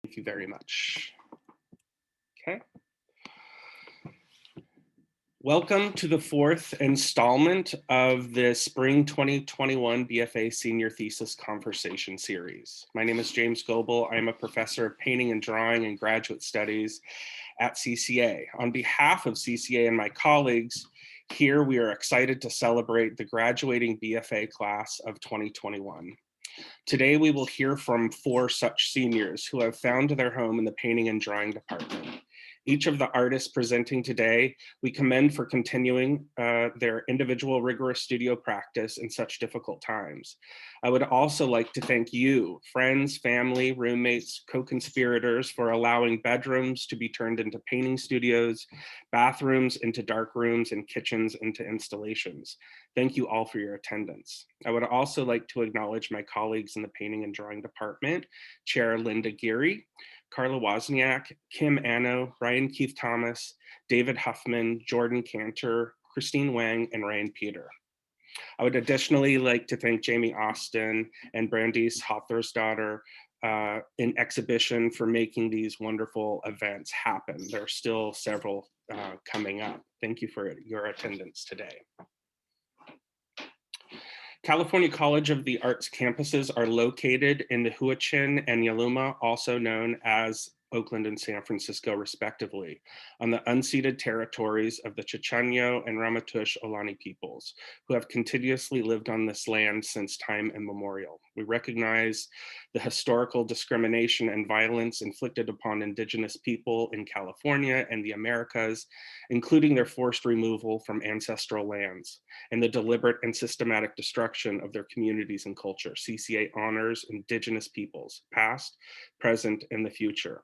Thank you very much. Okay. Welcome to the fourth installment of the Spring 2021 BFA Senior Thesis Conversation series. My name is James Goebel. I am a professor of painting and drawing and graduate studies at CCA. On behalf of CCA and my colleagues, here we are excited to celebrate the graduating BFA class of 2021. Today, we will hear from 4 such seniors who have found their home in the painting and drawing department. Each of the artists presenting today, we commend for continuing their individual rigorous studio practice in such difficult times. I would also like to thank you, friends, family, roommates, co-conspirators, for allowing bedrooms to be turned into painting studios, bathrooms into dark rooms, and kitchens into installations. Thank you all for your attendance. I would also like to acknowledge my colleagues in the painting and drawing department, Chair Linda Geary, Carla Wozniak, Kim Anno, Ryan Keith Thomas, David Huffman, Jordan Cantor, Christine Wang, and Ryan Peter. I would additionally like to thank Jamie Austin and Brandice Hofthersdottir in exhibition for making these wonderful events happen. There are still several coming up. Thank you for your attendance today. California College of the Arts campuses are located in the Huachin and Yaluma, also known as Oakland and San Francisco, respectively, on the unceded territories of the Chochenyo and Ramaytush Ohlone peoples, who have continuously lived on this land since time immemorial. We recognize the historical discrimination and violence inflicted upon Indigenous people in California and the Americas, including their forced removal from ancestral lands and the deliberate and systematic destruction of their communities and culture. CCA honors Indigenous peoples, past, present, and the future,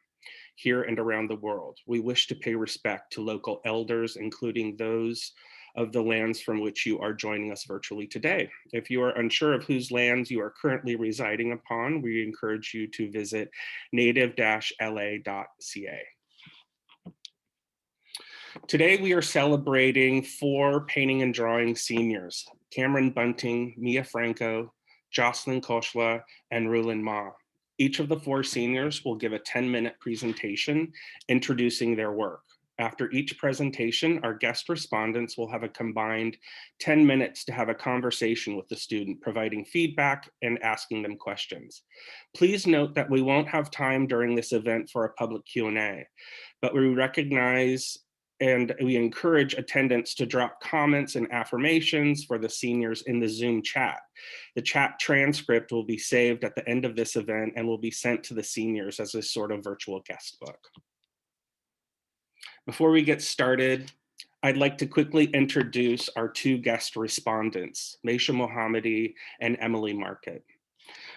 here and around the world. We wish to pay respect to local elders, including those of the lands from which you are joining us virtually today. If you are unsure of whose lands you are currently residing upon, we encourage you to visit native-la.ca. Today, we are celebrating 4 painting and drawing seniors: Cameron Bunting, Mia Franco, Jocelyn Khosla, and Rulin Ma. Each of the 4 seniors will give a 10-minute presentation introducing their work. After each presentation, our guest respondents will have a combined 10 minutes to have a conversation with the student, providing feedback and asking them questions. Please note that we won't have time during this event for a public Q&A, but we recognize and we encourage attendants to drop comments and affirmations for the seniors in the Zoom chat. The chat transcript will be saved at the end of this event and will be sent to the seniors as a sort of virtual guest book. Before we get started, I'd like to quickly introduce our 2 guest respondents, Maysha Mohamedi and Emily Markert.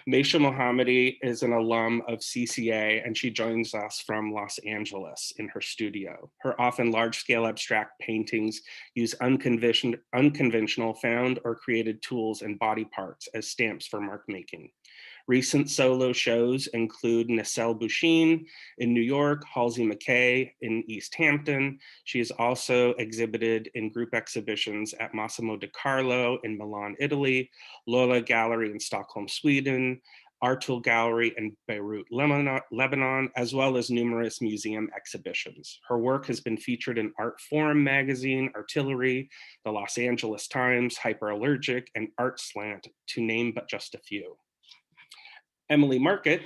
Maysha Mohamedi is an alum of CCA, and she joins us from Los Angeles in her studio. Her often large-scale abstract paintings use unconventional found or created tools and body parts as stamps for mark making. Recent solo shows include Nacelle Bouchine in New York, Halsey McKay in East Hampton. She has also exhibited in group exhibitions at Massimo De Carlo in Milan, Italy, Lola Gallery in Stockholm, Sweden, Artul Gallery in Beirut, Lebanon, as well as numerous museum exhibitions. Her work has been featured in Art Forum magazine, Artillery, the Los Angeles Times, Hyperallergic, and Art Slant, to name but just a few. Emily Markert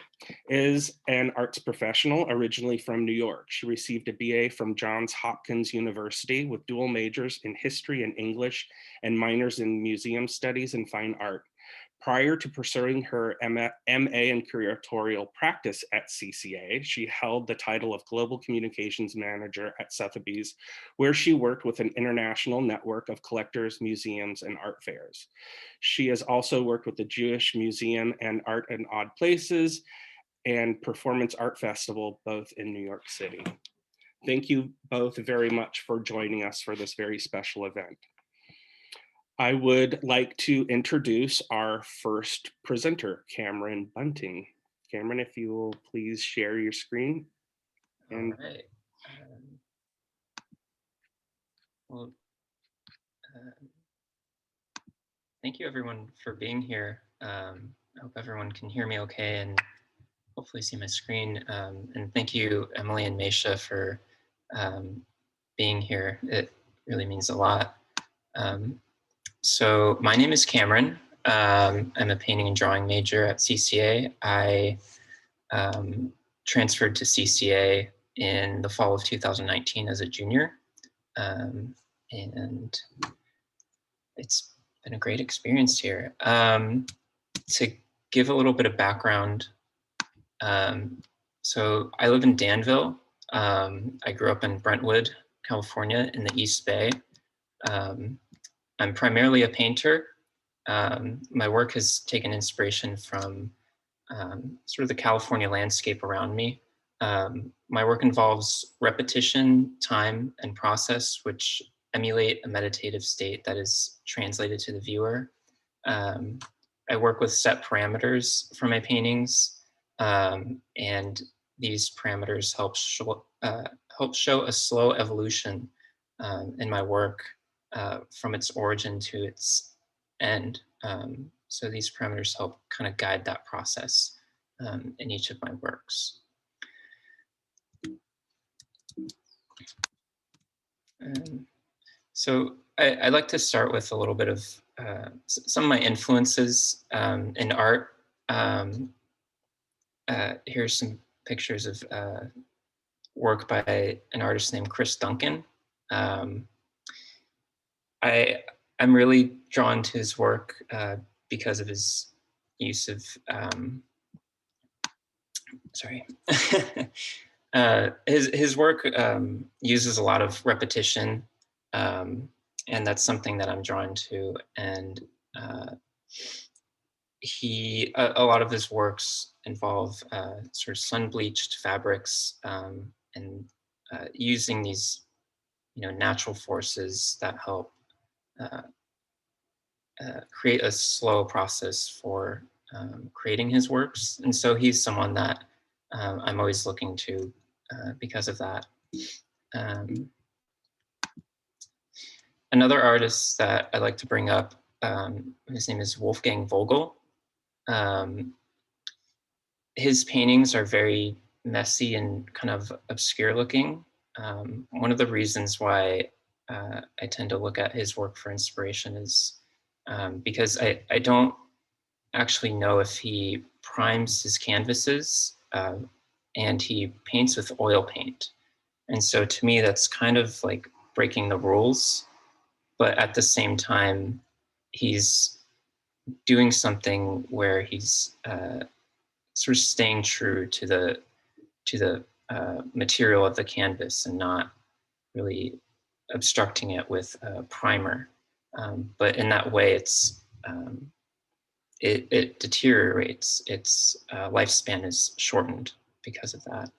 is an arts professional originally from New York. She received a BA from Johns Hopkins University with dual majors in history and English and minors in museum studies and fine art. Prior to pursuing her MA in curatorial practice at CCA, she held the title of Global Communications Manager at Sotheby's, where she worked with an international network of collectors, museums, and art fairs. She has also worked with the Jewish Museum and Art in Odd Places and Performance Art Festival, both in New York City. Thank you both very much for joining us for this very special event. I would like to introduce our first presenter, Cameron Bunting. Cameron, if you will please share your screen. And all right. Thank you everyone for being here. I hope everyone can hear me okay, and hopefully see my screen. And thank you, Emily and Maysha, for being here. It really means a lot. So my name is Cameron. I'm a painting and drawing major at CCA. I transferred to CCA in the fall of 2019 as a junior. And it's been a great experience here. To give a little bit of background, so I live in Danville. I grew up in Brentwood, California in the East Bay. I'm primarily a painter. My work has taken inspiration from sort of the California landscape around me. My work involves repetition, time, and process, which emulate a meditative state that is translated to the viewer. I work with set parameters for my paintings, and these parameters help show a slow evolution in my work from its origin to its end. So these parameters help kind of guide that process in each of my works. So I like to start with a little bit of some of my influences in art. Here's some pictures of work by an artist named Chris Duncan. I'm really drawn to his work because of his use of, his work uses a lot of repetition, and that's something that I'm drawn to. And a lot of his works involve sort of sun-bleached fabrics and using these, natural forces that help create a slow process for creating his works. And so he's someone that I'm always looking to because of that. Another artist that I like to bring up, his name is Wolfgang Vogel. His paintings are very messy and kind of obscure looking. One of the reasons why I tend to look at his work for inspiration is because I don't actually know if he primes his canvases and he paints with oil paint. And so to me, that's kind of like breaking the rules. But at the same time, he's doing something where he's sort of staying true to the material of the canvas and not really obstructing it with a primer. But in that way, it deteriorates. Its lifespan is shortened because of that.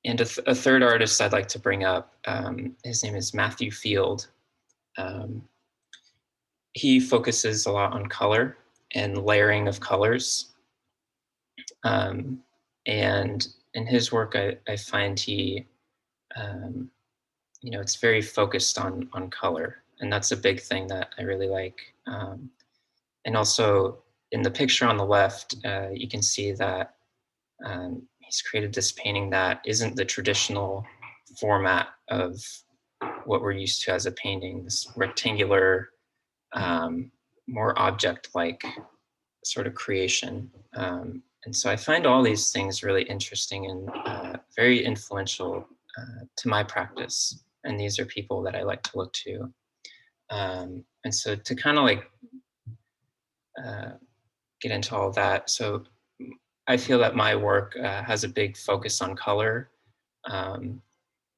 And a third artist I'd like to bring up, his name is Matthew Field. He focuses a lot on color and layering of colors. And in his work, I find he, it's very focused on color. And that's a big thing that I really like. And also in the picture on the left, you can see that he's created this painting that isn't the traditional format of what we're used to as a painting, this rectangular, more object-like sort of creation. And so I find all these things really interesting and very influential to my practice. And these are people that I like to look to. And so to kind of like get into all of that. So I feel that my work has a big focus on color.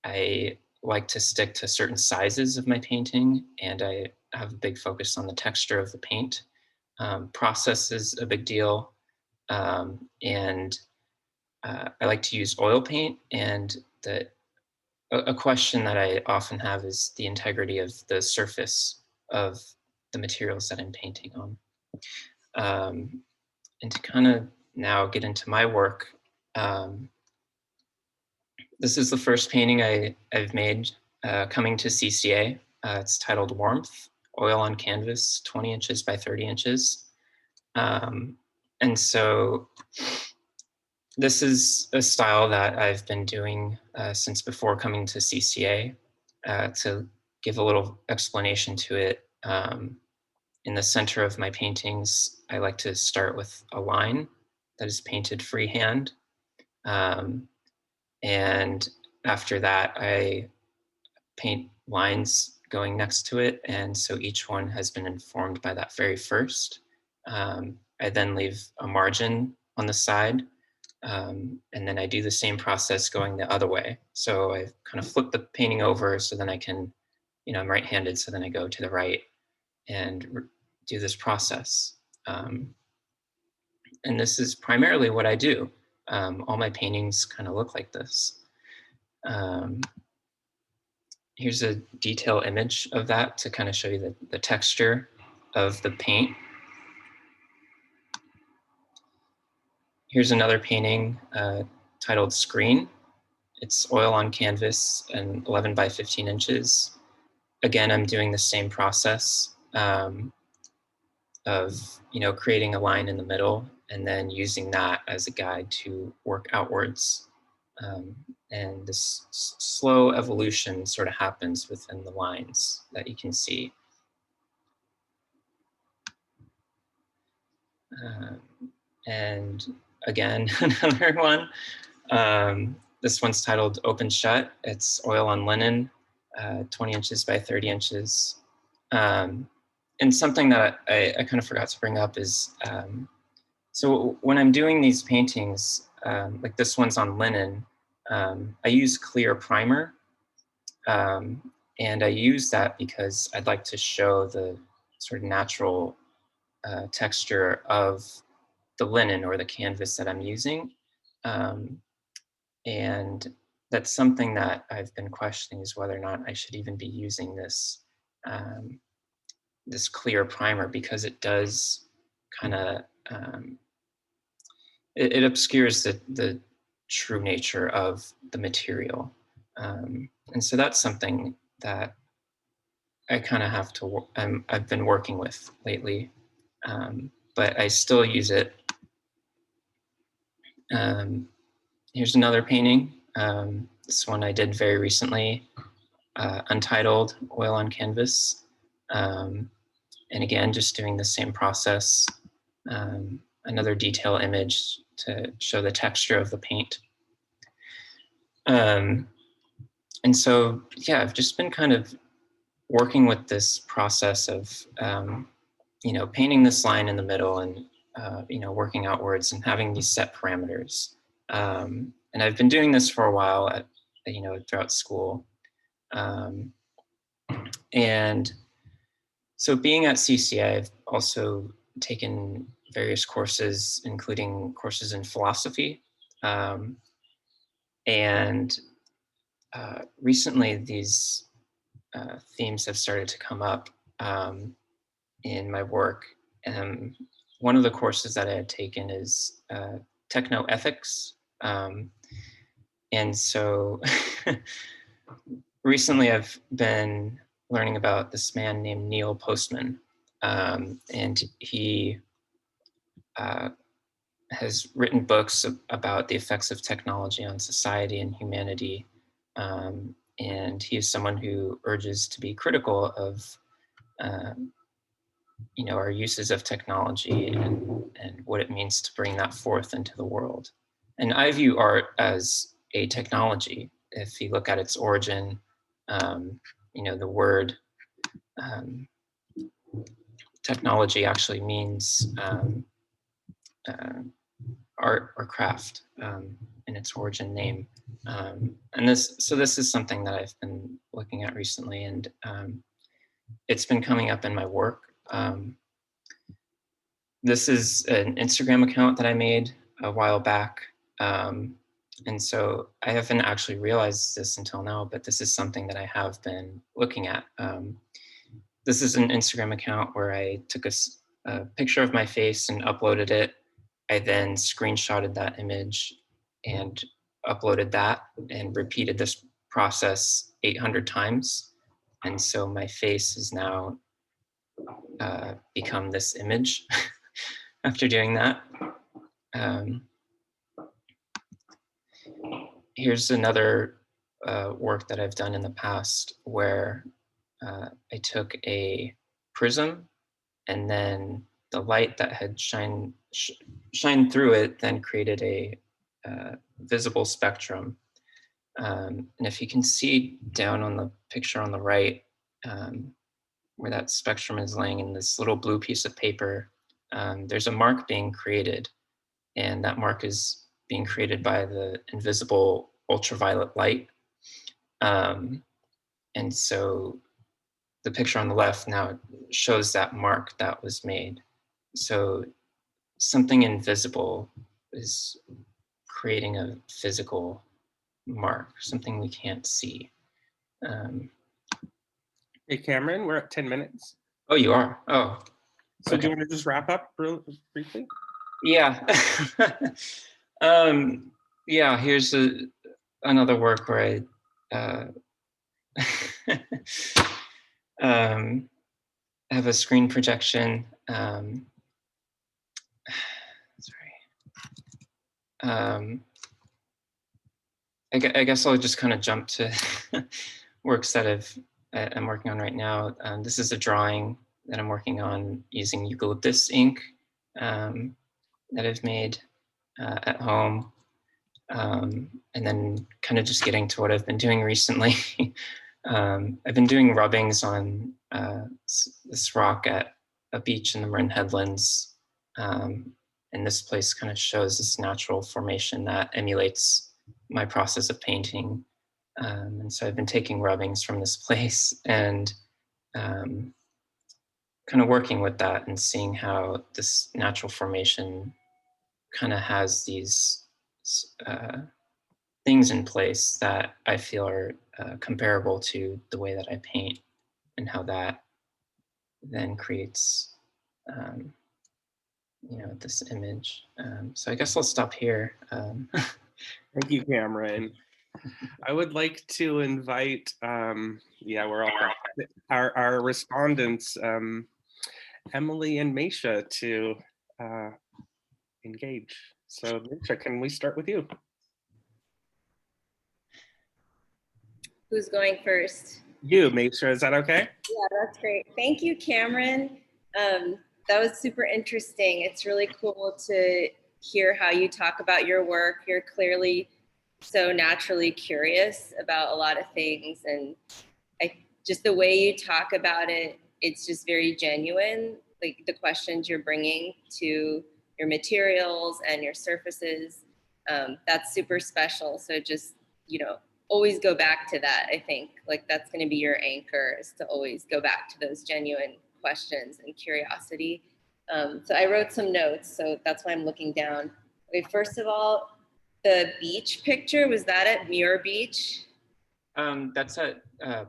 I like to stick to certain sizes of my painting, and I have a big focus on the texture of the paint. Process is a big deal. And I like to use oil paint, and a question that I often have is the integrity of the surface of the materials that I'm painting on. And to kind of now get into my work, this is the first painting I've made coming to CCA. It's titled Warmth, Oil on Canvas, 20 inches by 30 inches. And so this is a style that I've been doing since before coming to CCA. To give a little explanation to it, in the center of my paintings, I like to start with a line that is painted freehand. And after that, I paint lines going next to it. And so each one has been informed by that very first. I then leave a margin on the side. And then I do the same process going the other way. So I kind of flip the painting over so then I can, I'm right-handed, so then I go to the right and do this process. And this is primarily what I do. All my paintings kind of look like this. Here's a detail image of that to kind of show you the texture of the paint. Here's another painting titled Screen. It's oil on canvas and 11 by 15 inches. Again, I'm doing the same process of creating a line in the middle and then using that as a guide to work outwards. And this slow evolution sort of happens within the lines that you can see. And again, another one. This one's titled Open Shut. It's oil on linen, 20 inches by 30 inches. And something that I kind of forgot to bring up is, so when I'm doing these paintings, like this one's on linen, I use clear primer. And I use that because I'd like to show the sort of natural texture of the linen or the canvas that I'm using. And that's something that I've been questioning, is whether or not I should even be using this, this clear primer, because it does kind of, it obscures the true nature of the material. And so that's something that I kind of have to, I've been working with lately, but I still use it. Here's another painting. This one I did very recently, Untitled, oil on canvas. And again, just doing the same process. Another detail image to show the texture of the paint. And so, yeah, I've just been kind of working with this process of, painting this line in the middle and, working outwards and having these set parameters. And I've been doing this for a while at, throughout school. And so being at CCA, I've also taken various courses, including courses in philosophy. And recently these themes have started to come up in my work. And one of the courses that I had taken is techno-ethics. And so recently I've been learning about this man named Neil Postman. And he has written books about the effects of technology on society and humanity. And he is someone who urges to be critical of our uses of technology and what it means to bring that forth into the world. And I view art as a technology. If you look at its origin, the word technology actually means art or craft in its origin name. And this is something that I've been looking at recently, and it's been coming up in my work. This is an Instagram account that I made a while back. And so I haven't actually realized this until now, but this is something that I have been looking at. This is an Instagram account where I took a picture of my face and uploaded it. I then screenshotted that image and uploaded that and repeated this process 800 times. And so my face has now become this image. after doing that. Here's another work that I've done in the past where I took a prism, and then the light that had shined through it then created a visible spectrum. And if you can see down on the picture on the right, where that spectrum is laying in this little blue piece of paper, there's a mark being created, and that mark is being created by the invisible ultraviolet light. And so the picture on the left now shows that mark that was made. So something invisible is creating a physical mark, something we can't see. Hey, Cameron, we're at 10 minutes. Oh, you are? Oh. So do you want to just wrap up briefly? Yeah. Yeah, here's another work where I have a screen projection. Sorry. I guess I'll just kind of jump to works that I'm working on right now. This is a drawing that I'm working on using eucalyptus ink that I've made at home. And then kind of just getting to what I've been doing recently. I've been doing rubbings on this rock at a beach in the Marin Headlands. And this place kind of shows this natural formation that emulates my process of painting. And so I've been taking rubbings from this place and kind of working with that and seeing how this natural formation kind of has these things in place that I feel are comparable to the way that I paint, and how that then creates, this image. So I guess I'll stop here. Thank you, Cameron. I would like to invite, we're all our respondents, Emily and Maysha, to engage. So Maysha, can we start with you? Who's going first? You, Maysha, is that okay? Yeah, that's great. Thank you, Cameron. That was super interesting. It's really cool to hear how you talk about your work. You're clearly so naturally curious about a lot of things, and just the way you talk about it, it's just very genuine. Like the questions you're bringing to your materials and your surfaces, that's super special. So just, always go back to that. I think like that's going to be your anchor, is to always go back to those genuine questions and curiosity. So I wrote some notes, so that's why I'm looking down. Okay, first of all, the beach picture, was that at Muir Beach? That's at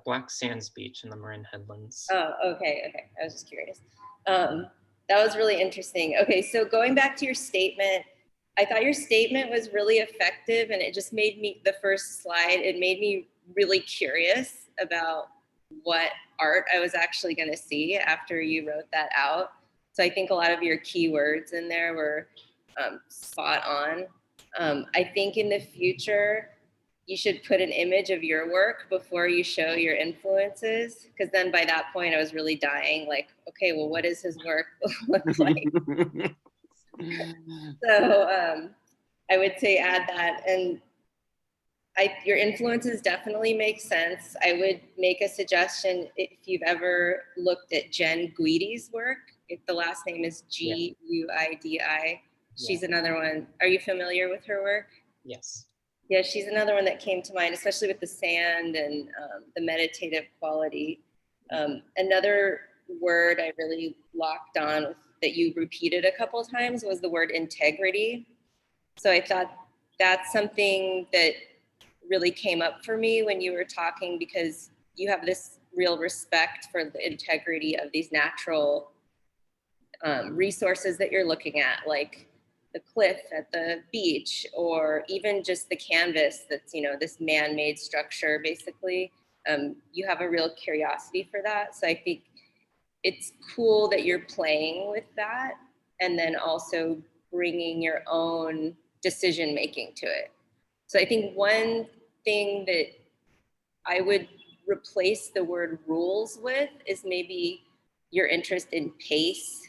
Black Sands Beach in the Marin Headlands. Oh, okay. I was just curious. That was really interesting. Okay, so going back to your statement, I thought your statement was really effective, and it just made me, the first slide, it made me really curious about what art I was actually going to see after you wrote that out. So I think a lot of your keywords in there were spot on. I think in the future, you should put an image of your work before you show your influences, because then by that point I was really dying, like, okay, well, what does his work look like? So I would say add that. And your influences definitely make sense. I would make a suggestion, if you've ever looked at Jen Guidi's work, if the last name is Guidi. She's another one. Are you familiar with her work? Yes. Yeah, she's another one that came to mind, especially with the sand and the meditative quality. Another word I really locked on with, that you repeated a couple of times, was the word integrity. So I thought that's something that really came up for me when you were talking, because you have this real respect for the integrity of these natural resources that you're looking at, like the cliff at the beach, or even just the canvas that's, this man-made structure, basically. You have a real curiosity for that. So I think it's cool that you're playing with that and then also bringing your own decision making to it. So I think one thing that I would replace the word rules with is maybe your interest in pace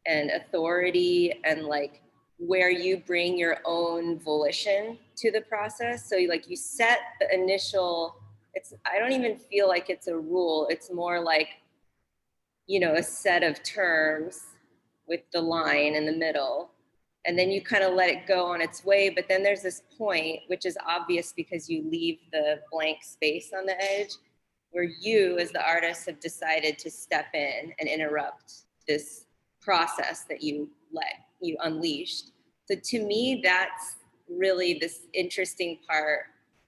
and authority, and like where you bring your own volition to the process. So you set the initial, I don't even feel like it's a rule. It's more like, a set of terms with the line in the middle. And then you kind of let it go on its way. But then there's this point, which is obvious because you leave the blank space on the edge, where you as the artist have decided to step in and interrupt this process that you unleashed. So to me, that's really this interesting part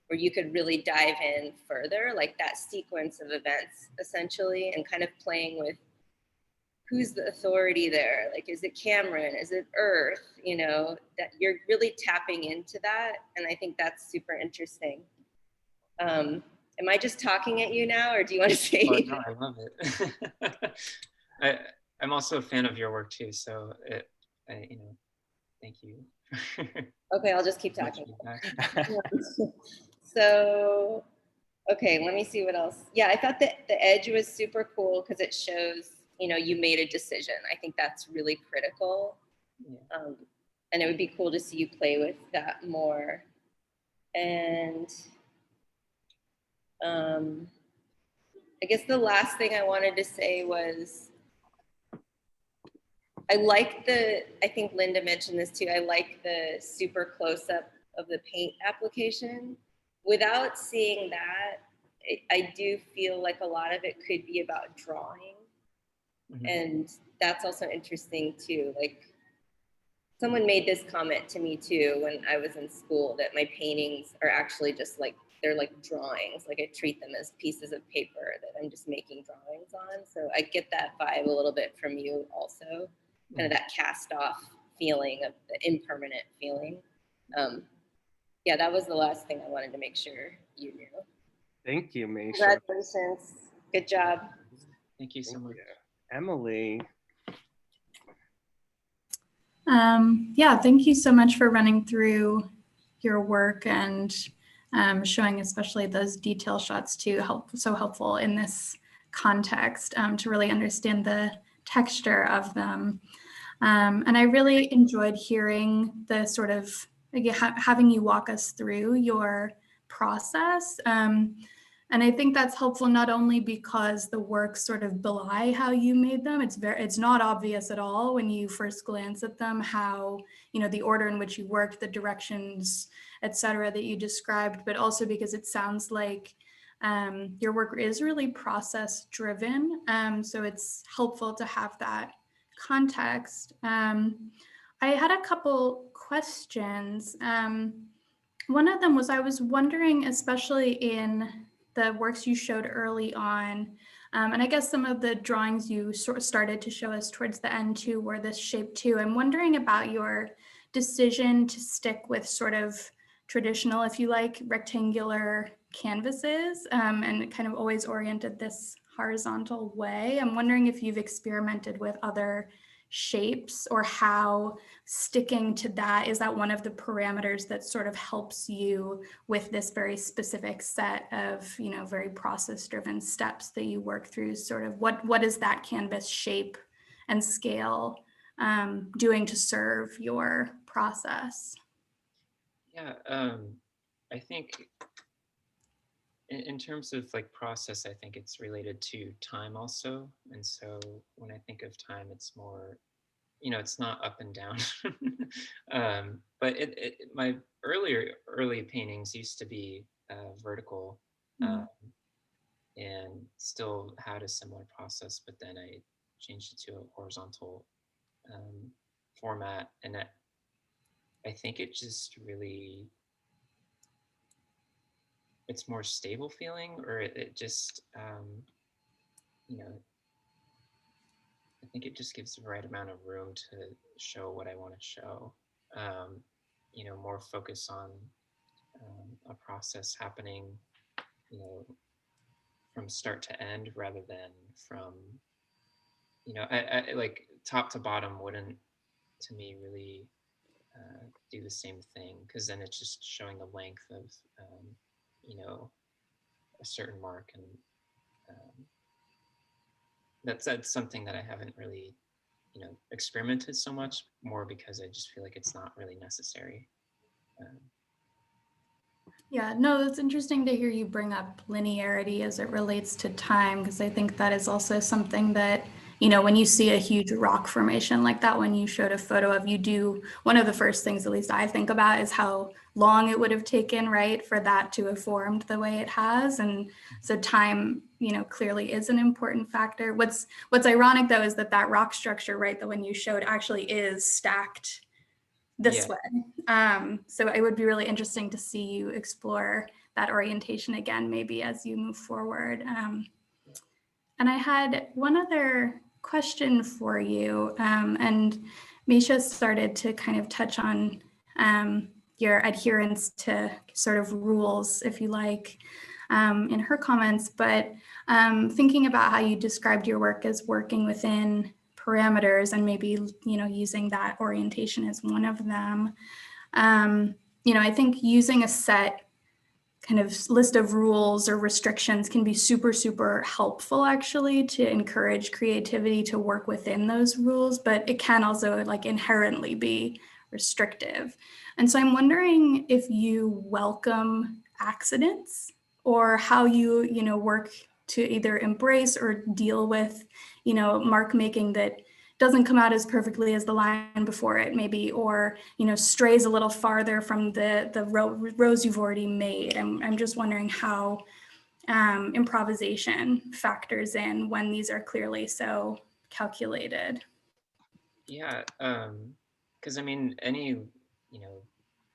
where you could really dive in further, like that sequence of events essentially, and kind of playing with who's the authority there? Like, is it Cameron? Is it Earth? That you're really tapping into that. And I think that's super interesting. Am I just talking at you now, or do you want to say? Oh, no, I love it. I'm also a fan of your work too, so thank you. Okay, I'll just keep talking. So, okay, let me see what else. Yeah, I thought that the edge was super cool because it shows, you made a decision. I think that's really critical. Yeah. And it would be cool to see you play with that more. And I guess the last thing I wanted to say was, I think Linda mentioned this too, I like the super close-up of the paint application. Without seeing that, I do feel like a lot of it could be about drawing. Mm-hmm. And that's also interesting too. Like, someone made this comment to me too when I was in school, that my paintings are actually just like, they're like drawings. Like, I treat them as pieces of paper that I'm just making drawings on. So I get that vibe a little bit from you also, kind of that cast off feeling of the impermanent feeling. Yeah, that was the last thing I wanted to make sure you knew. Thank you, Maysha. Congratulations. Good job. Thank you so much. Emily. Yeah, thank you so much for running through your work and showing especially those detail shots too. So helpful in this context to really understand the texture of them. And I really enjoyed hearing the sort of, again, having you walk us through your process. And I think that's helpful not only because the works sort of belie how you made them. It's not obvious at all when you first glance at them how, the order in which you worked, the directions, et cetera, that you described, but also because it sounds like your work is really process driven. So it's helpful to have that context. I had a couple questions. One of them was, I was wondering, especially in the works you showed early on, and I guess some of the drawings you sort of started to show us towards the end too were this shape too. I'm wondering about your decision to stick with sort of traditional, if you like, rectangular canvases, and kind of always oriented this horizontal way. I'm wondering if you've experimented with other shapes, or how sticking to that, is that one of the parameters that sort of helps you with this very specific set of, very process driven steps that you work through? Sort of what is that canvas shape and scale doing to serve your process? Yeah, I think in terms of like process, I think it's related to time also. And so when I think of time, it's more, it's not up and down. But my early paintings used to be vertical, and still had a similar process, but then I changed it to a horizontal format. And I think it just really, it's more stable feeling, or it just, I think it just gives the right amount of room to show what I want to show. More focus on a process happening, from start to end, rather than from, I like top to bottom wouldn't to me really do the same thing, because then it's just showing the length of, you know, a certain mark, and that's something that I haven't really, you know, experimented so much, more because I just feel like it's not really necessary. Yeah, no, that's interesting to hear you bring up linearity as it relates to time, because I think that is also something that, you know, when you see a huge rock formation like that, when you showed a photo of, you do, one of the first things, at least I think about, is how long it would have taken, right, for that to have formed the way it has. And so time, you know, clearly is an important factor. What's ironic though is that that rock structure, right, the one you showed, actually is stacked this way. So it would be really interesting to see you explore that orientation again, maybe as you move forward. And I had one other question for you, and Maysha started to kind of touch on your adherence to sort of rules, if you like, in her comments, but thinking about how you described your work as working within parameters, and maybe, you know, using that orientation as one of them. You know, I think using a set kind of list of rules or restrictions can be super, super helpful, actually, to encourage creativity to work within those rules, but it can also like inherently be restrictive. And so I'm wondering if you welcome accidents, or how you know, work to either embrace or deal with, you know, mark making that doesn't come out as perfectly as the line before it, maybe, or, you know, strays a little farther from the rows you've already made. I'm just wondering how improvisation factors in when these are clearly so calculated. Yeah, because I mean, any, you know,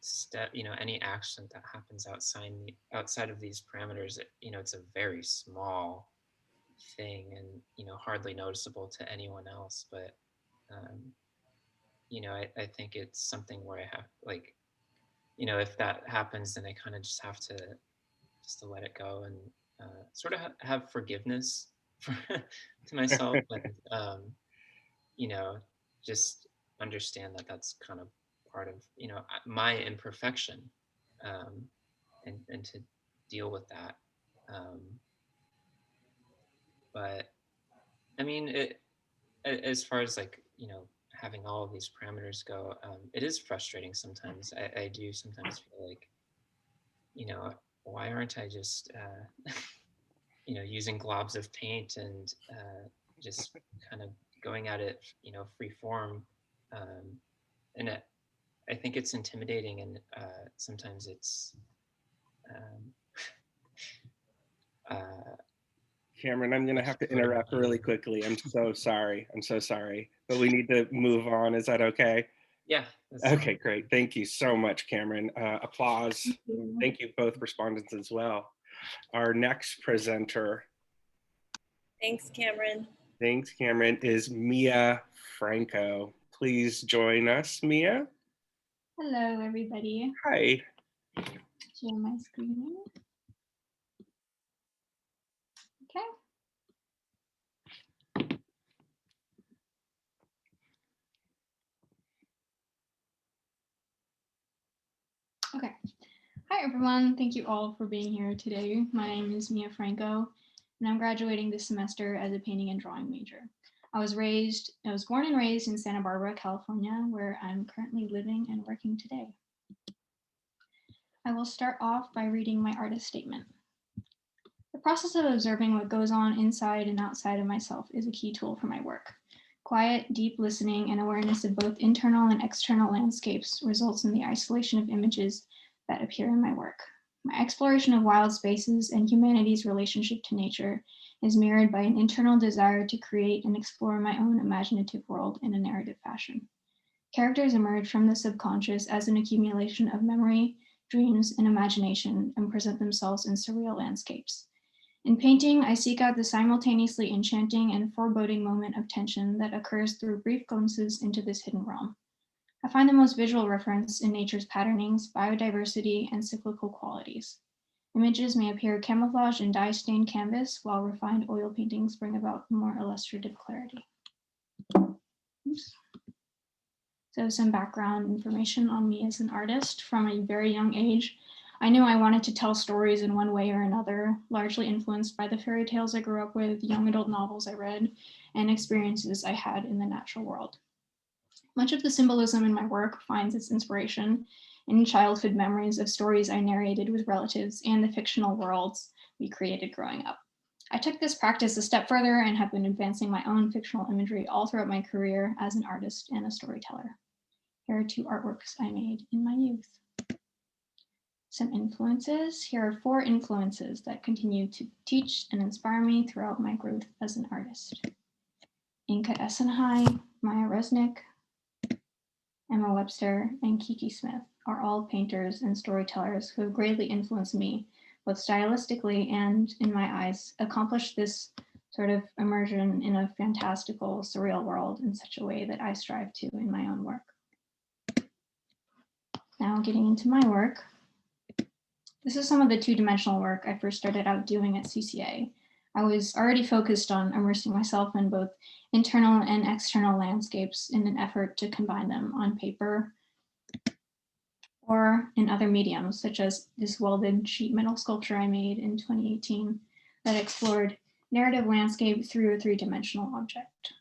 step, you know, any action that happens outside of these parameters, you know, it's a very small thing, and, you know, hardly noticeable to anyone else. But you know, I think it's something where I have, like, you know, if that happens, then I kind of just have to let it go, and sort of have forgiveness for, to myself, and you know, just understand that that's kind of part of, you know, my imperfection, and to deal with that. But I mean, as far as, like, you know, having all of these parameters go, it is frustrating sometimes. I do sometimes feel like, you know, why aren't I just, you know, using globs of paint, and just kind of going at it, you know, free form. And I think it's intimidating, and sometimes it's, Cameron, I'm going to have to interrupt really quickly. I'm so sorry. I'm so sorry, but we need to move on. Is that okay? Yeah. Okay, great. Thank you so much, Cameron. Applause. Thank you, both respondents as well. Our next presenter. Thanks, Cameron. Thanks, Cameron, is Mia Franco. Please join us, Mia. Hello, everybody. Hi. Share my screen. Okay. Okay. Hi, everyone. Thank you all for being here today. My name is Mia Franco, and I'm graduating this semester as a painting and drawing major. I was born and raised in Santa Barbara, California, where I'm currently living and working today. I will start off by reading my artist statement. The process of observing what goes on inside and outside of myself is a key tool for my work. Quiet, deep listening and awareness of both internal and external landscapes results in the isolation of images that appear in my work. My exploration of wild spaces and humanity's relationship to nature is mirrored by an internal desire to create and explore my own imaginative world in a narrative fashion. Characters emerge from the subconscious as an accumulation of memory, dreams, and imagination, and present themselves in surreal landscapes. In painting, I seek out the simultaneously enchanting and foreboding moment of tension that occurs through brief glimpses into this hidden realm. I find the most visual reference in nature's patternings, biodiversity, and cyclical qualities. Images may appear camouflaged in dye-stained canvas, while refined oil paintings bring about more illustrative clarity. Oops. So some background information on me as an artist. From a very young age, I knew I wanted to tell stories in one way or another, largely influenced by the fairy tales I grew up with, young adult novels I read, and experiences I had in the natural world. Much of the symbolism in my work finds its inspiration in childhood memories of stories I narrated with relatives and the fictional worlds we created growing up. I took this practice a step further and have been advancing my own fictional imagery all throughout my career as an artist and a storyteller. Here are 2 artworks I made in my youth. Some influences. Here are 4 influences that continue to teach and inspire me throughout my growth as an artist. Inka Essenhai, Maya Resnick, Emma Webster, and Kiki Smith are all painters and storytellers who have greatly influenced me, both stylistically and, in my eyes, accomplished this sort of immersion in a fantastical, surreal world in such a way that I strive to in my own work. Now getting into my work. This is some of the 2-dimensional work I first started out doing at CCA. I was already focused on immersing myself in both internal and external landscapes in an effort to combine them on paper or in other mediums, such as this welded sheet metal sculpture I made in 2018 that explored narrative landscape through a 3-dimensional object.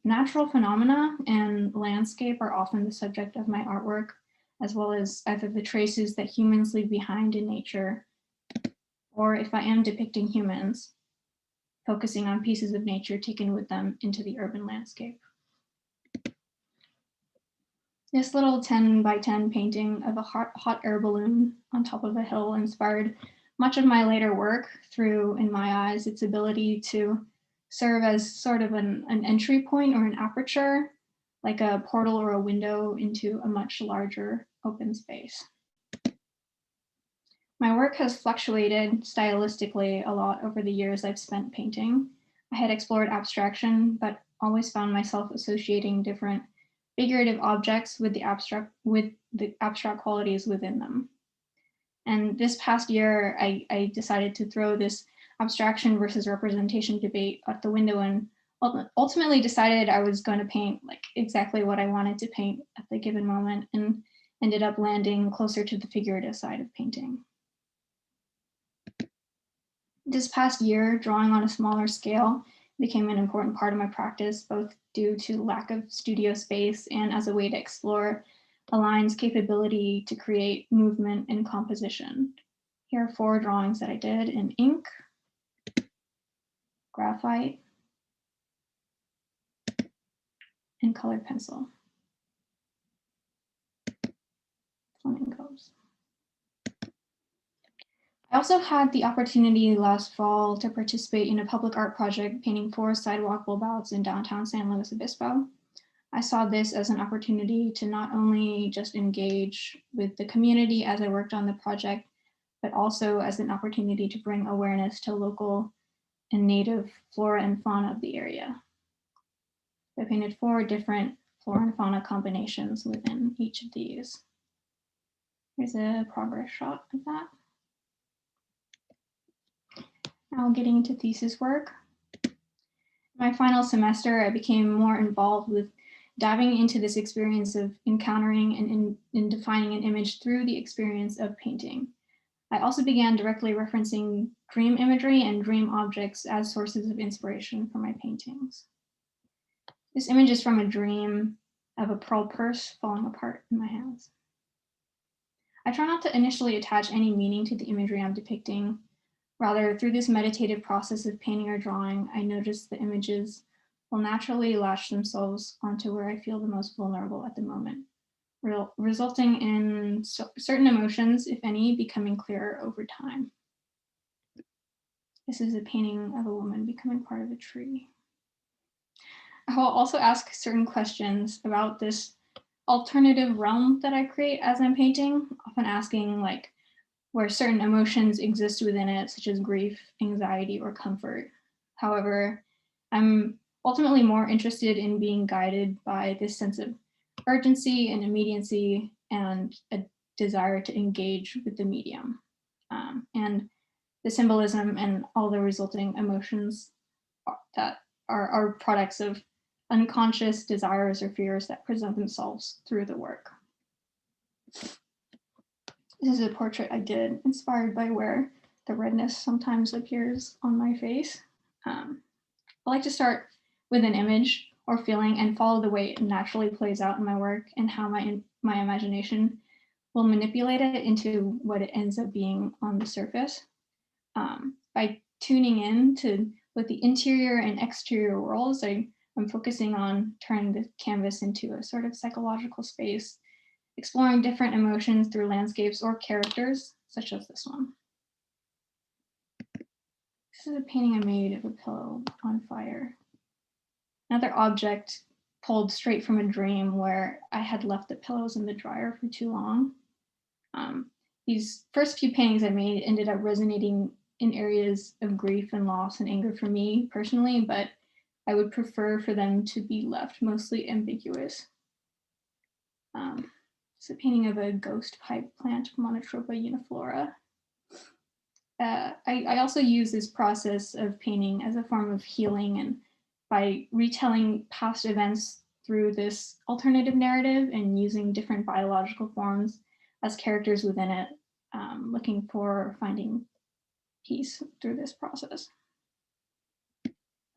Natural phenomena and landscape are often the subject of my artwork, as well as either the traces that humans leave behind in nature, or if I am depicting humans, focusing on pieces of nature taken with them into the urban landscape. This little 10 by 10 painting of a hot air balloon on top of a hill inspired much of my later work through, in my eyes, its ability to serve as sort of an entry point or an aperture, like a portal or a window into a much larger open space. My work has fluctuated stylistically a lot over the years I've spent painting. I had explored abstraction, but always found myself associating different figurative objects with the abstract qualities within them. And this past year, I decided to throw this abstraction versus representation debate out the window and ultimately decided I was going to paint like exactly what I wanted to paint at the given moment, and ended up landing closer to the figurative side of painting. This past year, drawing on a smaller scale became an important part of my practice, both due to lack of studio space and as a way to explore a line's capability to create movement and composition. Here are 4 drawings that I did in ink, graphite, and colored pencil. Flamingos. I also had the opportunity last fall to participate in a public art project painting 4 sidewalk bulbouts in downtown San Luis Obispo. I saw this as an opportunity to not only just engage with the community as I worked on the project, but also as an opportunity to bring awareness to local and native flora and fauna of the area. I painted 4 different flora and fauna combinations within each of these. Here's a progress shot of that. Now getting into thesis work. My final semester, I became more involved with diving into this experience of encountering and in defining an image through the experience of painting. I also began directly referencing dream imagery and dream objects as sources of inspiration for my paintings. This image is from a dream of a pearl purse falling apart in my hands. I try not to initially attach any meaning to the imagery I'm depicting. Rather, through this meditative process of painting or drawing, I notice the images will naturally latch themselves onto where I feel the most vulnerable at the moment, resulting in certain emotions, if any, becoming clearer over time. This is a painting of a woman becoming part of a tree. I will also ask certain questions about this alternative realm that I create as I'm painting, often asking like where certain emotions exist within it, such as grief, anxiety, or comfort. However, I'm ultimately more interested in being guided by this sense of urgency and immediacy and a desire to engage with the medium. And the symbolism and all the resulting emotions that are products of unconscious desires or fears that present themselves through the work. This is a portrait I did inspired by where the redness sometimes appears on my face. I like to start with an image or feeling and follow the way it naturally plays out in my work and how my imagination will manipulate it into what it ends up being on the surface. By tuning in to both the interior and exterior worlds, I'm focusing on turning the canvas into a sort of psychological space, exploring different emotions through landscapes or characters, such as this one. This is a painting I made of a pillow on fire. Another object pulled straight from a dream where I had left the pillows in the dryer for too long. These first few paintings I made ended up resonating in areas of grief and loss and anger for me personally, but I would prefer for them to be left mostly ambiguous. It's a painting of a ghost pipe plant, Monotropa uniflora. I also use this process of painting as a form of healing, and by retelling past events through this alternative narrative and using different biological forms as characters within it, looking for finding peace through this process.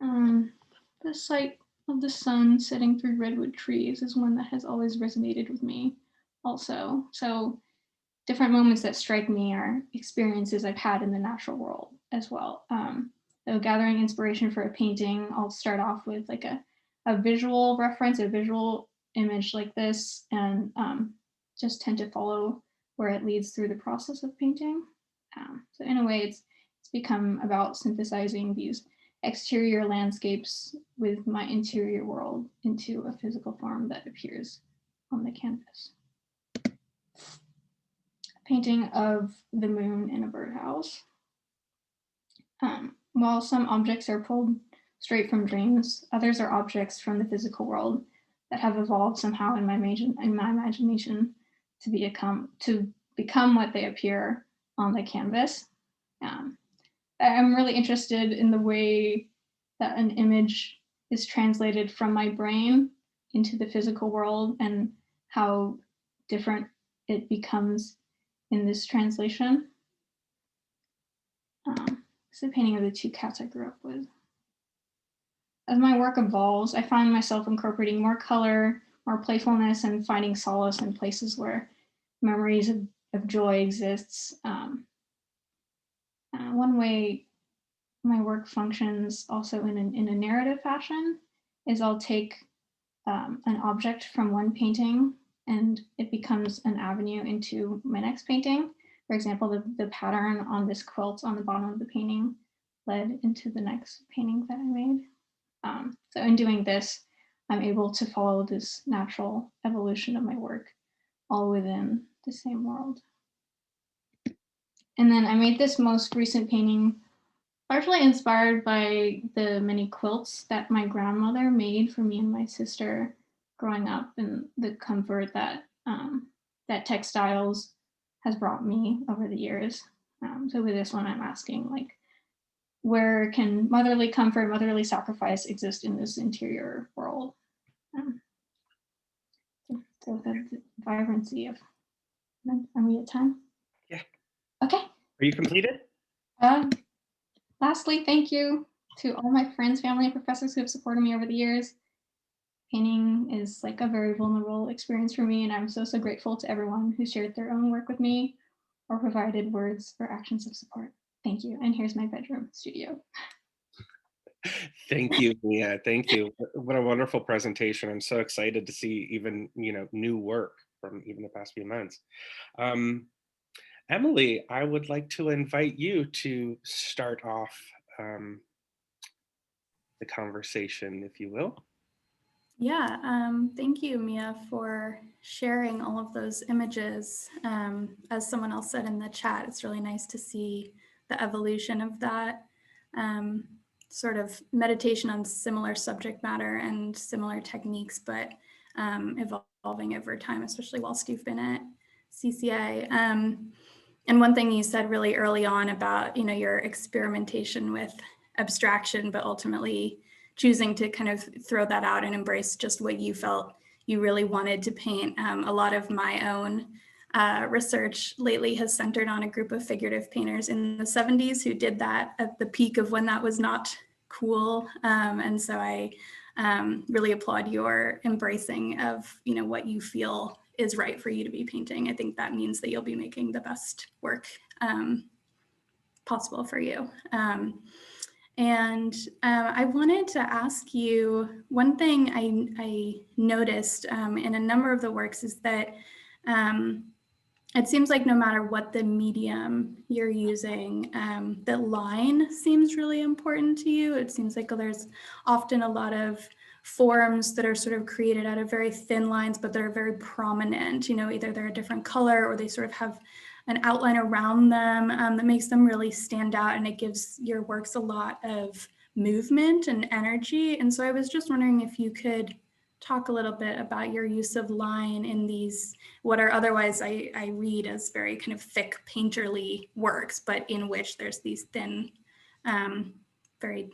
The sight of the sun setting through redwood trees is one that has always resonated with me also. So different moments that strike me are experiences I've had in the natural world as well. So gathering inspiration for a painting, I'll start off with like a visual reference, a visual image like this, and just tend to follow where it leads through the process of painting. So in a way, it's become about synthesizing these exterior landscapes with my interior world into a physical form that appears on the canvas. Painting of the moon in a birdhouse. While some objects are pulled straight from dreams, others are objects from the physical world that have evolved somehow in my imagination to become what they appear on the canvas. I'm really interested in the way that an image is translated from my brain into the physical world and how different it becomes in this translation. It's a painting of the two cats I grew up with. As my work evolves, I find myself incorporating more color, more playfulness, and finding solace in places where memories of joy exists. One way my work functions also in a narrative fashion is I'll take an object from one painting and it becomes an avenue into my next painting. For example, the pattern on this quilt on the bottom of the painting led into the next painting that I made. So in doing this, I'm able to follow this natural evolution of my work all within the same world. And then I made this most recent painting largely inspired by the many quilts that my grandmother made for me and my sister growing up, and the comfort that that Textiles has brought me over the years. So with this one, I'm asking, like, where can motherly comfort, motherly sacrifice exist in this interior world? So the vibrancy of, are we at time? Yeah. Okay. Are you completed? Lastly, thank you to all my friends, family, and professors who have supported me over the years. Painting is like a very vulnerable experience for me, and I'm so grateful to everyone who shared their own work with me or provided words or actions of support. Thank you. And here's my bedroom studio. Thank you, Mia. Thank you. What a wonderful presentation. I'm so excited to see even, new work from even the past few months. Emily, I would like to invite you to start off the conversation, if you will. Yeah, thank you, Mia, for sharing all of those images. As someone else said in the chat, it's really nice to see the evolution of that sort of meditation on similar subject matter and similar techniques, but evolving over time, especially whilst you've been at CCA. And one thing you said really early on about, your experimentation with abstraction, but ultimately choosing to kind of throw that out and embrace just what you felt you really wanted to paint. A lot of my own research lately has centered on a group of figurative painters in the 70s who did that at the peak of when that was not cool. And so I really applaud your embracing of, you know, what you feel is right for you to be painting. I think that means that you'll be making the best work possible for you. And I wanted to ask you, one thing I noticed in a number of the works is that it seems like no matter what the medium you're using, the line seems really important to you. It seems like there's often a lot of forms that are sort of created out of very thin lines, but they're very prominent. You know, either they're a different color or they sort of have an outline around them that makes them really stand out, and it gives your works a lot of movement and energy. And so I was just wondering if you could talk a little bit about your use of line in these, what are otherwise I read as very kind of thick painterly works, but in which there's these thin, very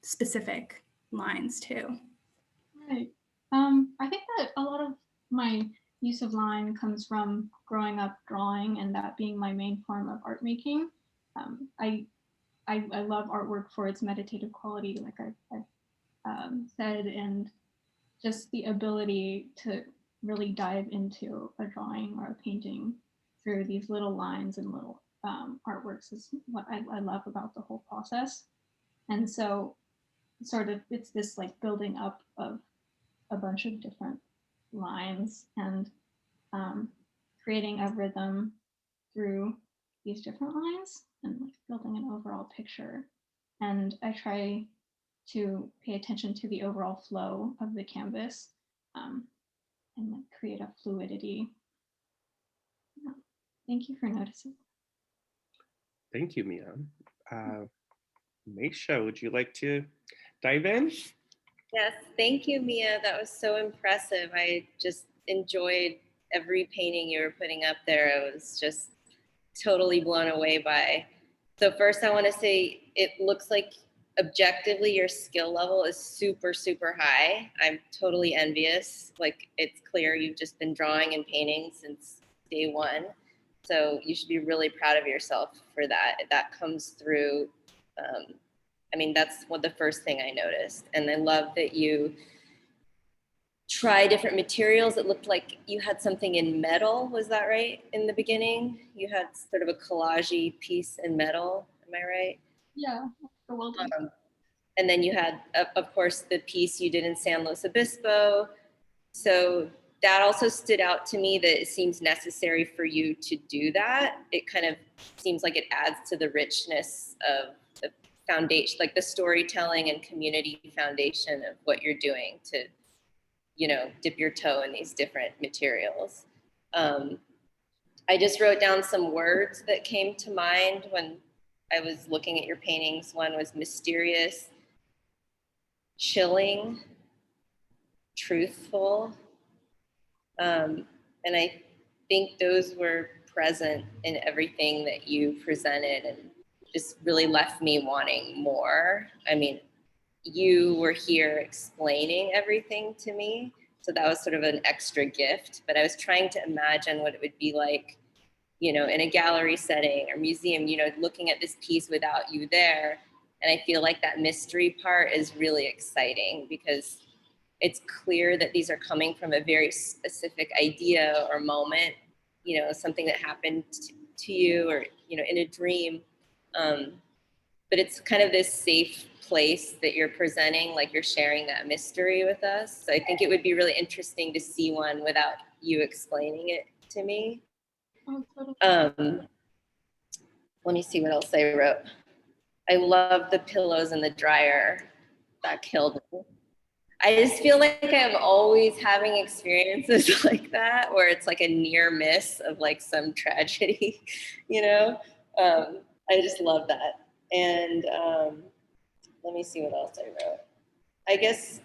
specific lines too. Right. I think that a lot of my use of line comes from growing up drawing and that being my main form of art making. I love artwork for its meditative quality, like I've said, and just the ability to really dive into a drawing or a painting through these little lines and little artworks is what I love about the whole process. And so sort of it's this like building up of a bunch of different lines and creating a rhythm through these different lines and like building an overall picture. And I try to pay attention to the overall flow of the canvas and like create a fluidity. Yeah. Thank you for noticing. Thank you, Mia. Maysha, would you like to dive in? Yes, thank you, Mia. That was so impressive. I just enjoyed every painting you were putting up there. I was just totally blown away by. So first I want to say it looks like objectively your skill level is super, super high. I'm totally envious. Like it's clear you've just been drawing and painting since day one. So you should be really proud of yourself for that. That comes through. I mean, that's what the first thing I noticed. And I love that you try different materials. It looked like you had something in metal. Was that right? In the beginning, you had sort of a collage-y piece in metal. Am I right? Yeah, well done. And then you had, of course, the piece you did in San Luis Obispo. So that also stood out to me that it seems necessary for you to do that. It kind of seems like it adds to the richness of the foundation, like the storytelling and community foundation of what you're doing to, you know, dip your toe in these different materials. I just wrote down some words that came to mind when I was looking at your paintings. One was mysterious, chilling, truthful. And I think those were present in everything that you presented and just really left me wanting more. I mean, you were here explaining everything to me. So that was sort of an extra gift, but I was trying to imagine what it would be like, you know, in a gallery setting or museum, you know, looking at this piece without you there. And I feel like that mystery part is really exciting because it's clear that these are coming from a very specific idea or moment, you know, something that happened to you or, you know, in a dream. But it's kind of this safe place that you're presenting, like you're sharing that mystery with us. So I think it would be really interesting to see one without you explaining it to me. Let me see what else I wrote. I love the pillows in the dryer. That killed me. I just feel like I'm always having experiences like that where it's like a near miss of like some tragedy, you know? I just love that. And let me see what else I wrote. I guess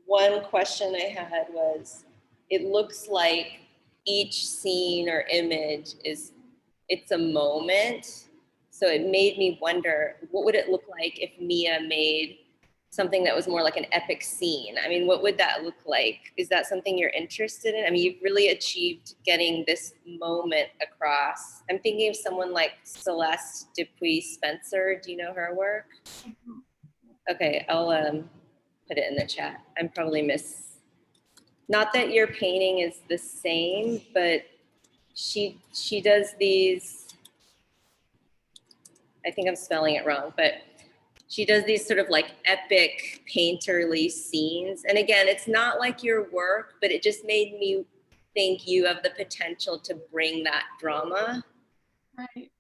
one question I had was, it looks like each scene or image it's a moment. So it made me wonder, what would it look like if Mia made something that was more like an epic scene. I mean, what would that look like? Is that something you're interested in? I mean, you've really achieved getting this moment across. I'm thinking of someone like Celeste Dupuis Spencer. Do you know her work? Okay, I'll put it in the chat. I'm probably not that your painting is the same, but she does these, I think I'm spelling it wrong, but she does these sort of like epic painterly scenes. And again, it's not like your work, but it just made me think you have the potential to bring that drama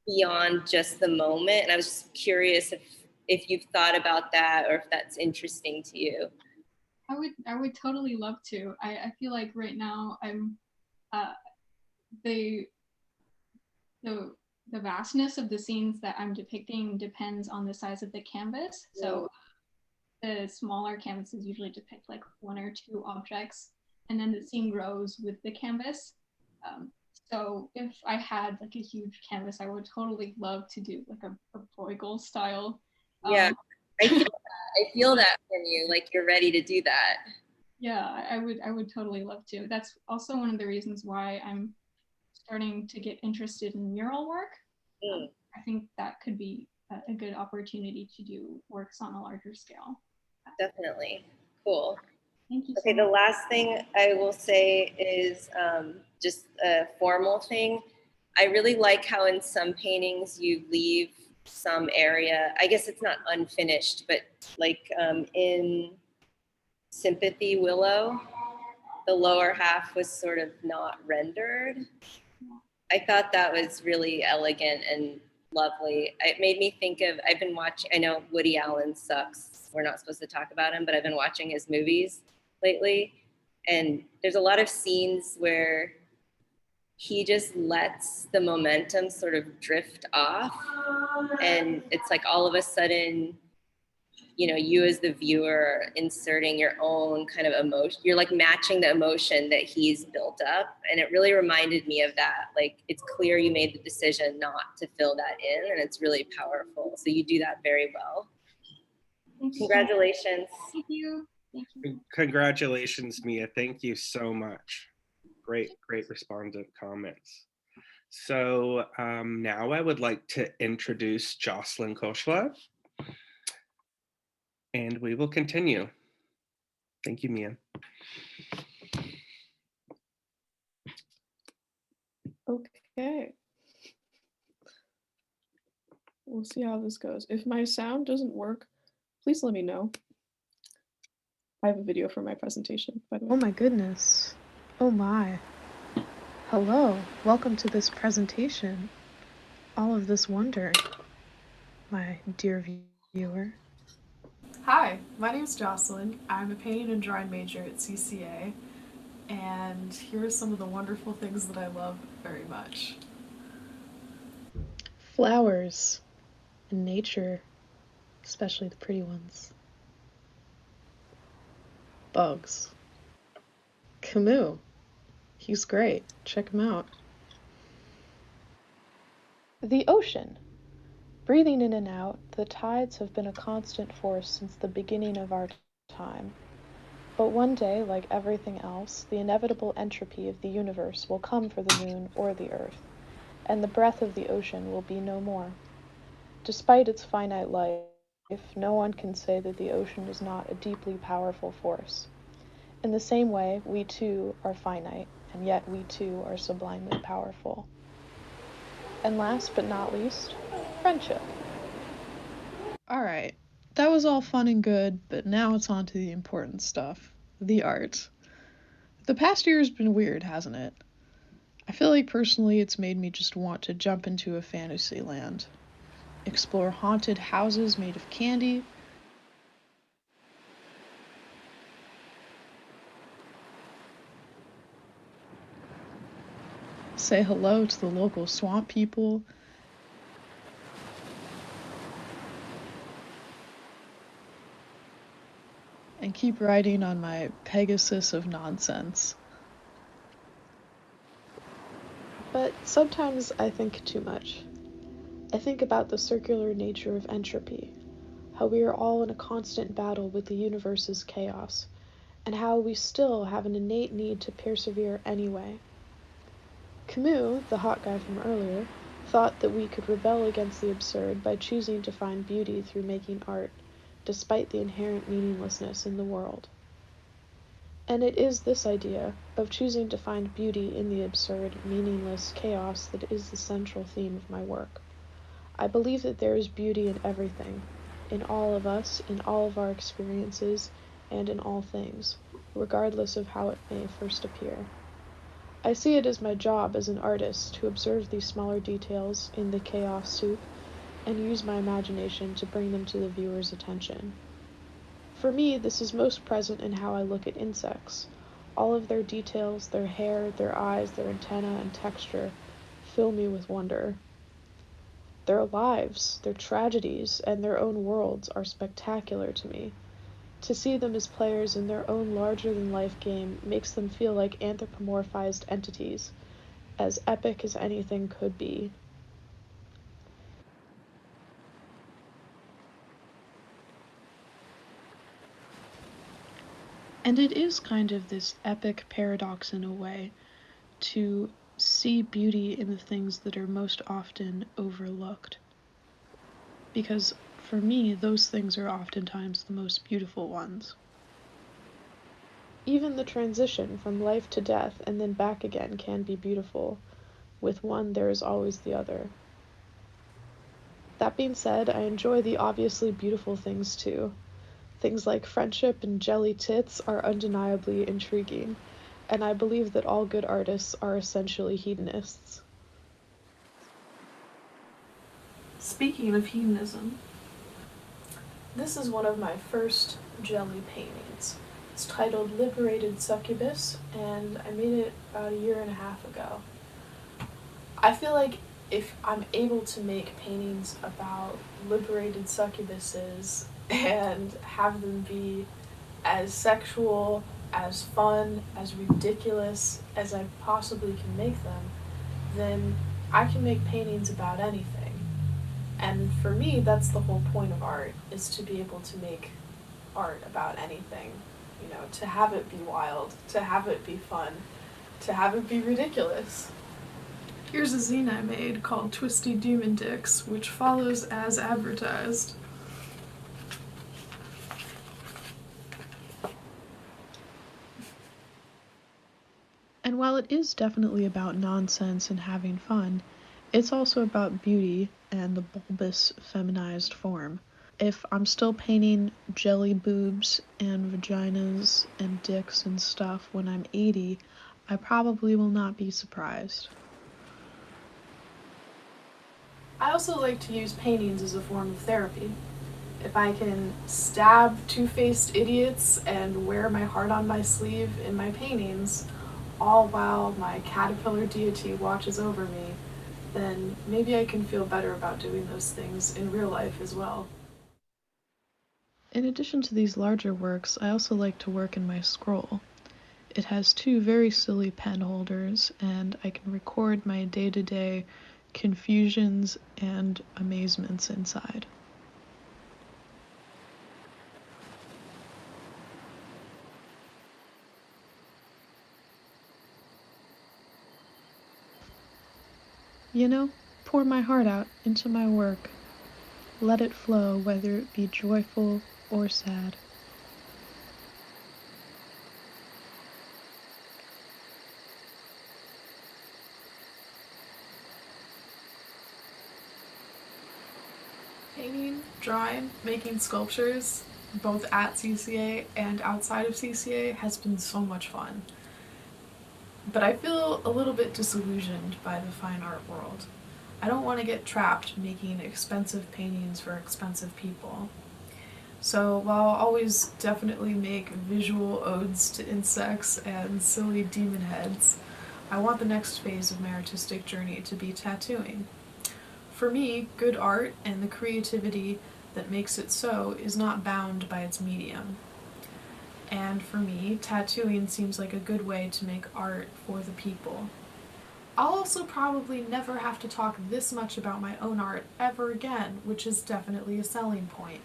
beyond just the moment. And I was just curious if you've thought about that or if that's interesting to you. I would totally love to. I feel like right now I'm the vastness of the scenes that I'm depicting depends on the size of the canvas. So the smaller canvases usually depict like 1 or 2 objects, and then the scene grows with the canvas. So if I had like a huge canvas, I would totally love to do like a Bruegel style. Yeah, I feel that from you, like you're ready to do that. Yeah, I would totally love to. That's also one of the reasons why I'm starting to get interested in mural work. I think that could be a good opportunity to do works on a larger scale. Definitely. Cool. Thank you. Okay, the last thing I will say is just a formal thing. I really like how in some paintings you leave some area, I guess it's not unfinished, but like in Sympathy Willow, the lower half was sort of not rendered. I thought that was really elegant and lovely. It made me think of, I've been watching, I know Woody Allen sucks. We're not supposed to talk about him, but I've been watching his movies lately. And there's a lot of scenes where he just lets the momentum sort of drift off. And it's like all of a sudden, you know, you as the viewer are inserting your own kind of emotion. You're like matching the emotion that he's built up. And it really reminded me of that. Like, it's clear you made the decision not to fill that in, and it's really powerful. So you do that very well. Congratulations. Thank you. Thank you. Congratulations, Mia. Thank you so much. Great respondent comments. So now I would like to introduce Jocelyn Khosla, and we will continue. Thank you, Mia. Okay. We'll see how this goes. If my sound doesn't work, please let me know. I have a video for my presentation, by the way. Oh my goodness. Oh my. Hello. Welcome to this presentation. All of this wonder, my dear viewer. Hi, my name is Jocelyn. I'm a painting and drawing major at CCA, and here are some of the wonderful things that I love very much. Flowers and nature, especially the pretty ones. Bugs. Camus. He's great. Check him out. The ocean. Breathing in and out, the tides have been a constant force since the beginning of our time. But one day, like everything else, the inevitable entropy of the universe will come for the moon or the earth, and the breath of the ocean will be no more. Despite its finite life, no one can say that the ocean is not a deeply powerful force. In the same way, we too are finite, and yet we too are sublimely powerful. And last but not least, friendship. Alright, that was all fun and good, but now it's on to the important stuff. The art. The past year has been weird, hasn't it? I feel like personally it's made me just want to jump into a fantasy land. Explore haunted houses made of candy. Say hello to the local swamp people. And keep riding on my Pegasus of nonsense. But sometimes I think too much. I think about the circular nature of entropy, how we are all in a constant battle with the universe's chaos, and how we still have an innate need to persevere anyway. Camus, the hot guy from earlier, thought that we could rebel against the absurd by choosing to find beauty through making art, despite the inherent meaninglessness in the world. And it is this idea of choosing to find beauty in the absurd, meaningless chaos that is the central theme of my work. I believe that there is beauty in everything, in all of us, in all of our experiences, and in all things, regardless of how it may first appear. I see it as my job as an artist to observe these smaller details in the chaos soup and use my imagination to bring them to the viewer's attention. For me, this is most present in how I look at insects. All of their details, their hair, their eyes, their antennae, and texture fill me with wonder. Their lives, their tragedies, and their own worlds are spectacular to me. To see them as players in their own larger-than-life game makes them feel like anthropomorphized entities, as epic as anything could be. And it is kind of this epic paradox in a way, to see beauty in the things that are most often overlooked. Because for me, those things are oftentimes the most beautiful ones. Even the transition from life to death and then back again can be beautiful. With one, there is always the other. That being said, I enjoy the obviously beautiful things too. Things like friendship and jelly tits are undeniably intriguing, and I believe that all good artists are essentially hedonists. Speaking of hedonism, this is one of my first jelly paintings. It's titled Liberated Succubus, and I made it about a year and a half ago. I feel like if I'm able to make paintings about liberated succubuses and have them be as sexual, as fun, as ridiculous as I possibly can make them, then I can make paintings about anything. And for me, that's the whole point of art, is to be able to make art about anything. You know, to have it be wild, to have it be fun, to have it be ridiculous. Here's a zine I made called Twisty Demon Dicks, which follows as advertised. And while it is definitely about nonsense and having fun, it's also about beauty and the bulbous feminized form. If I'm still painting jelly boobs and vaginas and dicks and stuff when I'm 80, I probably will not be surprised. I also like to use paintings as a form of therapy. If I can stab two-faced idiots and wear my heart on my sleeve in my paintings, all while my caterpillar deity watches over me, then maybe I can feel better about doing those things in real life as well. In addition to these larger works, I also like to work in my scroll. It has two very silly pen holders, and I can record my day-to-day confusions and amazements inside. You know, pour my heart out into my work. Let it flow, whether it be joyful or sad. Painting, drawing, making sculptures, both at CCA and outside of CCA, has been so much fun. But I feel a little bit disillusioned by the fine art world. I don't want to get trapped making expensive paintings for expensive people. So while I'll always definitely make visual odes to insects and silly demon heads, I want the next phase of my artistic journey to be tattooing. For me, good art and the creativity that makes it so is not bound by its medium. And for me, tattooing seems like a good way to make art for the people. I'll also probably never have to talk this much about my own art ever again, which is definitely a selling point.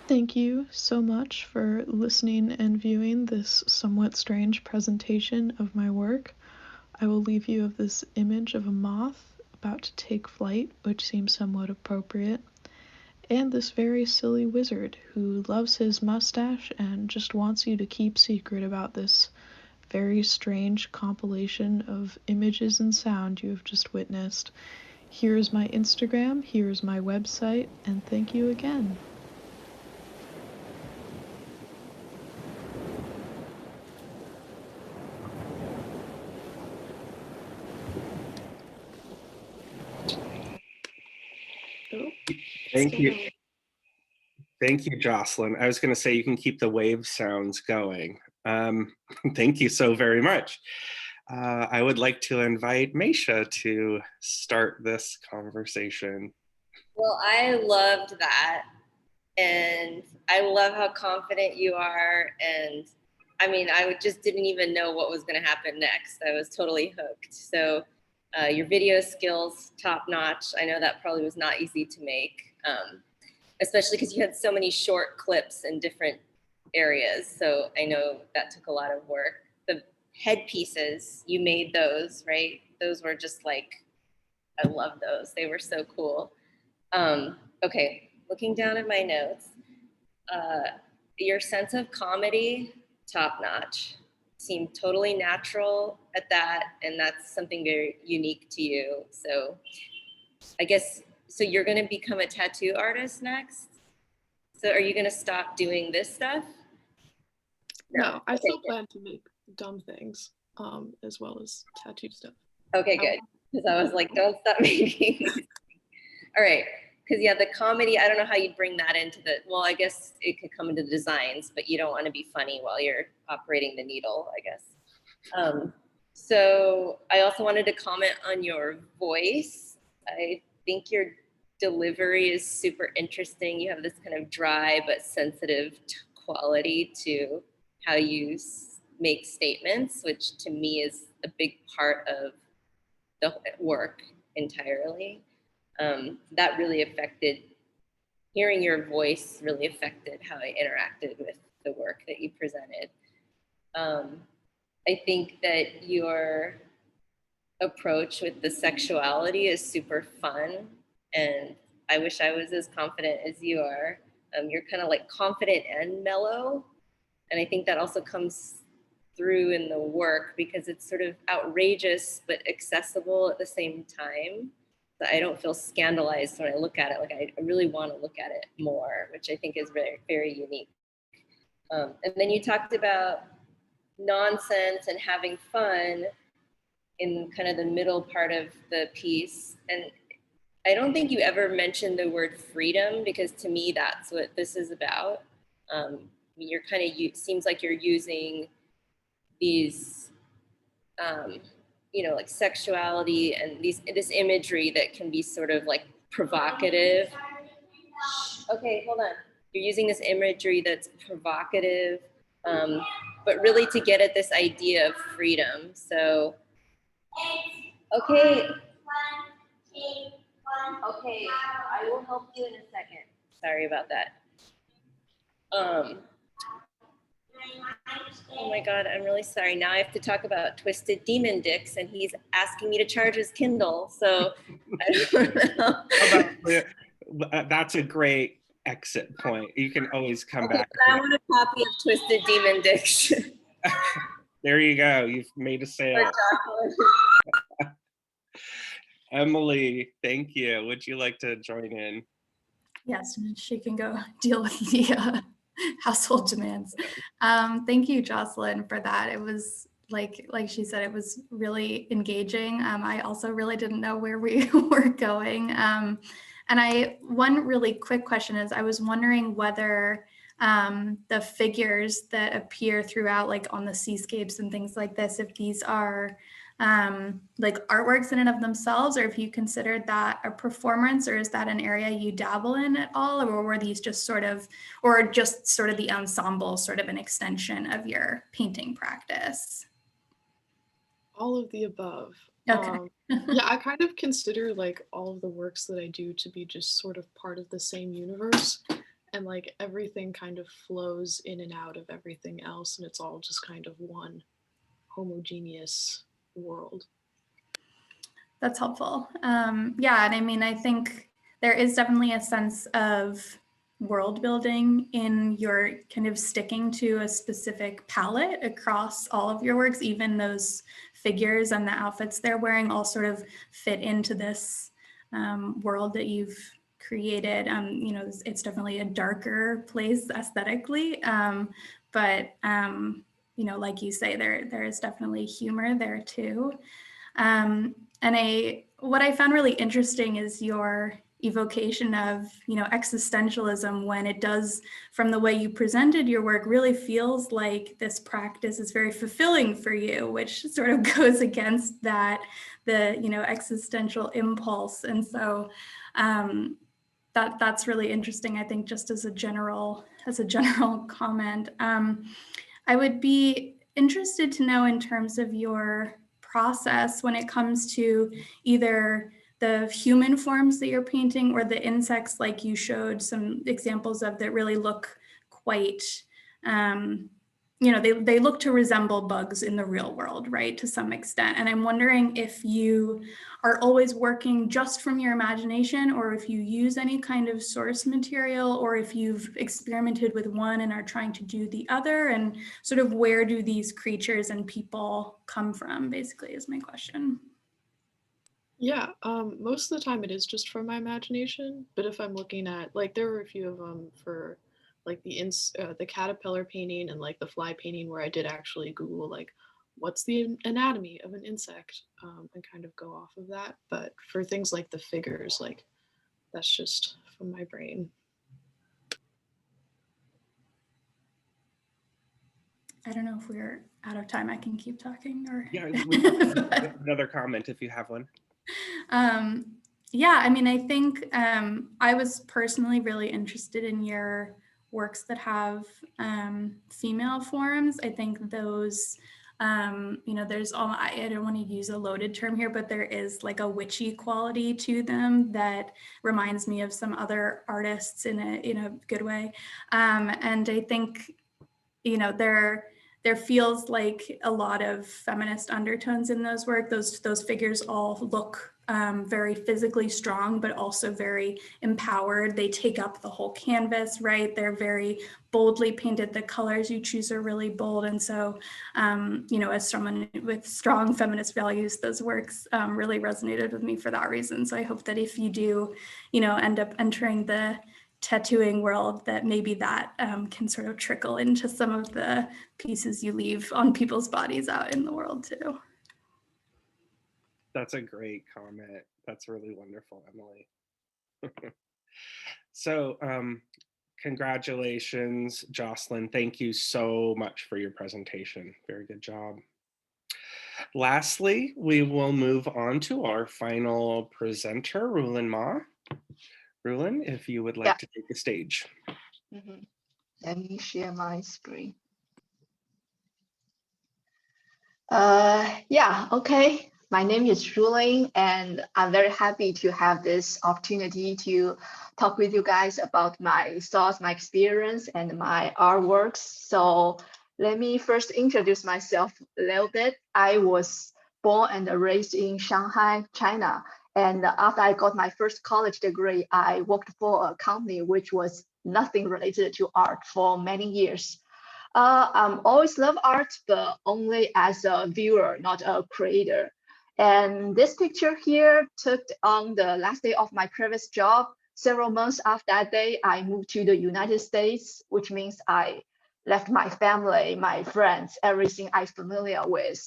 Thank you so much for listening and viewing this somewhat strange presentation of my work. I will leave you with this image of a moth about to take flight, which seems somewhat appropriate, and this very silly wizard who loves his mustache and just wants you to keep secret about this very strange compilation of images and sound you have just witnessed. Here's my Instagram, here's my website, and thank you again. Oh, Thank still you. going. Thank you, Jocelyn. I was going to say you can keep the wave sounds going. Thank you so very much. I would like to invite Maysha to start this conversation. Well, I loved that. And I love how confident you are. And I mean, just didn't even know what was going to happen next. I was totally hooked. So your video skills, top notch. I know that probably was not easy to make, especially because you had so many short clips in different areas. So I know that took a lot of work. The headpieces, you made those, right? Those were just like, I love those. They were so cool. Okay, looking down at my notes, your sense of comedy, top notch. Seemed totally natural at that, and that's something very unique to you. So I guess, so you're gonna become a tattoo artist next? So are you gonna stop doing this stuff? No, I Okay, still good. plan to make dumb things, as well as tattoo stuff. Okay, good. Because I was like, don't stop making these. All right. Because yeah, the comedy, I don't know how you'd bring that into the, well, I guess it could come into the designs, but you don't want to be funny while you're operating the needle, I guess. So I also wanted to comment on your voice. I think your delivery is super interesting. You have this kind of dry but sensitive quality to how you make statements, which to me is a big part of the work entirely. That really affected, hearing your voice really affected how I interacted with the work that you presented. I think that your approach with the sexuality is super fun, and I wish I was as confident as you are. You're kind of like confident and mellow, and I think that also comes through in the work because it's sort of outrageous but accessible at the same time. So I don't feel scandalized when I look at it. Like I really want to look at it more, which I think is very, very unique. And then you talked about nonsense and having fun in kind of the middle part of the piece. And I don't think you ever mentioned the word freedom, because to me, that's what this is about. I mean, you're kind of, seems like you're using these, you know, like sexuality and this imagery that can be sort of like provocative. Okay, hold on. You're using this imagery that's provocative, but really to get at this idea of freedom. So, okay. Okay, I will help you in a second. Sorry about that. Oh my God, I'm really sorry. Now I have to talk about Twisted Demon Dicks, and he's asking me to charge his Kindle. So I don't know. That's a great exit point. You can always come Okay, back. I want a copy of Twisted Demon Dicks. There you go. You've made a sale. Emily, thank you. Would you like to join in? Yes, she can go deal with the household demands. Thank you, Jocelyn, for that. It was like she said, it was really engaging. I also really didn't know where we were going. And one really quick question is, I was wondering whether the figures that appear throughout, like on the seascapes and things like this, if these are like artworks in and of themselves, or if you considered that a performance, or is that an area you dabble in at all, or were these just sort of, or just sort of the ensemble, sort of an extension of your painting practice? All of the above. Okay. Yeah, I kind of consider like all of the works that I do to be just sort of part of the same universe. and like everything kind of flows in and out of everything else, and it's all just kind of one homogeneous world. That's helpful. Yeah, and I mean, I think there is definitely a sense of world building in your kind of sticking to a specific palette across all of your works. Even those figures and the outfits they're wearing all sort of fit into this world that you've created. You know, it's definitely a darker place aesthetically, but you know, like you say, there is definitely humor there too. And what I found really interesting is your evocation of, you know, existentialism, when it does, from the way you presented your work, really feels like this practice is very fulfilling for you, which sort of goes against that, the, you know, existential impulse. And so that's really interesting, I think, just as a general comment. I would be interested to know, in terms of your process when it comes to either the human forms that you're painting or the insects, like you showed some examples of, that really look quite, you know, they look to resemble bugs in the real world, right, to some extent. And I'm wondering if you are always working just from your imagination, or if you use any kind of source material, or if you've experimented with one and are trying to do the other, and sort of where do these creatures and people come from, basically, is my question. Yeah, most of the time it is just from my imagination, but if I'm looking at, like, there were a few of them for like the caterpillar painting and like the fly painting, where I did actually Google like what's the anatomy of an insect, and kind of go off of that. But for things like the figures, like that's just from my brain. I don't know if we're out of time. I can keep talking, or Yeah, we have another comment if you have one. Yeah, I mean, I think I was personally really interested in your works that have female forms. I think those, you know, there's all, I don't want to use a loaded term here, but there is like a witchy quality to them that reminds me of some other artists in a good way. And I think, you know, there feels like a lot of feminist undertones in those work. Those figures all look very physically strong, but also very empowered. They take up the whole canvas, right? They're very boldly painted. The colors you choose are really bold. And so, you know, as someone with strong feminist values, those works really resonated with me for that reason. So I hope that if you do, you know, end up entering the tattooing world, that maybe that can sort of trickle into some of the pieces you leave on people's bodies out in the world too. That's a great comment. That's really wonderful, Emily. So congratulations, Jocelyn. Thank you so much for your presentation. Very good job. Lastly, we will move on to our final presenter, Rulin Ma. Rulin, if you would like to take the stage. Let me share my screen. Yeah, okay. My name is Rulin, and I'm very happy to have this opportunity to talk with you guys about my thoughts, my experience, and my artworks. So let me first introduce myself a little bit. I was born and raised in Shanghai, China. And after I got my first college degree, I worked for a company which was nothing related to art for many years. Always love art, but only as a viewer, not a creator. And this picture here took on the last day of my previous job. Several months after that day, I moved to the United States, which means I left my family, my friends, everything I'm familiar with.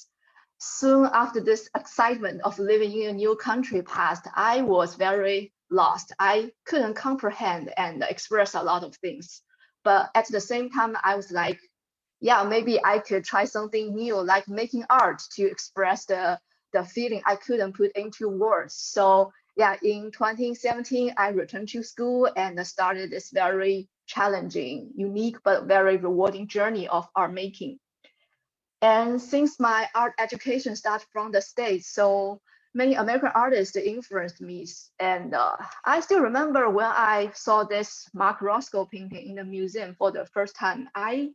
Soon after this excitement of living in a new country passed, I was very lost. I couldn't comprehend and express a lot of things. But at the same time, I was like, yeah, maybe I could try something new, like making art to express the feeling I couldn't put into words. So yeah, in 2017, I returned to school and started this very challenging, unique, but very rewarding journey of art making. And since my art education started from the States, so many American artists influenced me. And I still remember when I saw this Mark Roscoe painting in the museum for the first time, I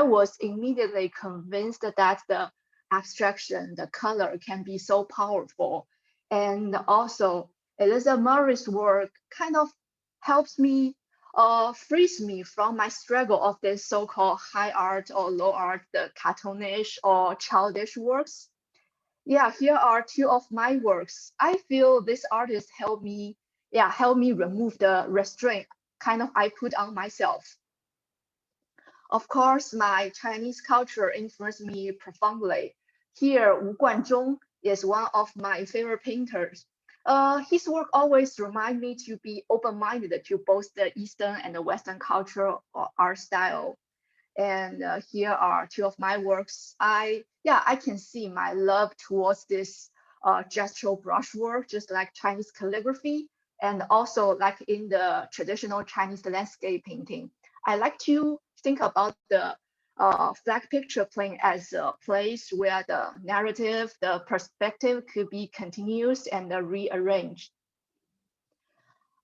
was immediately convinced that the abstraction, the color can be so powerful. And also Elizabeth Murray's work kind of helps me frees me from my struggle of this so-called high art or low art, the cartoonish or childish works. Yeah, here are two of my works. I feel this artist helped me remove the restraint kind of I put on myself. Of course, my Chinese culture influenced me profoundly. Here, Wu Guanzhong is one of my favorite painters. His work always reminds me to be open-minded to both the Eastern and the Western culture or art style. And here are two of my works. I can see my love towards this gestural brushwork, just like Chinese calligraphy, and also like in the traditional Chinese landscape painting. I like to think about the flag picture plane as a place where the narrative, the perspective could be continuous and rearranged.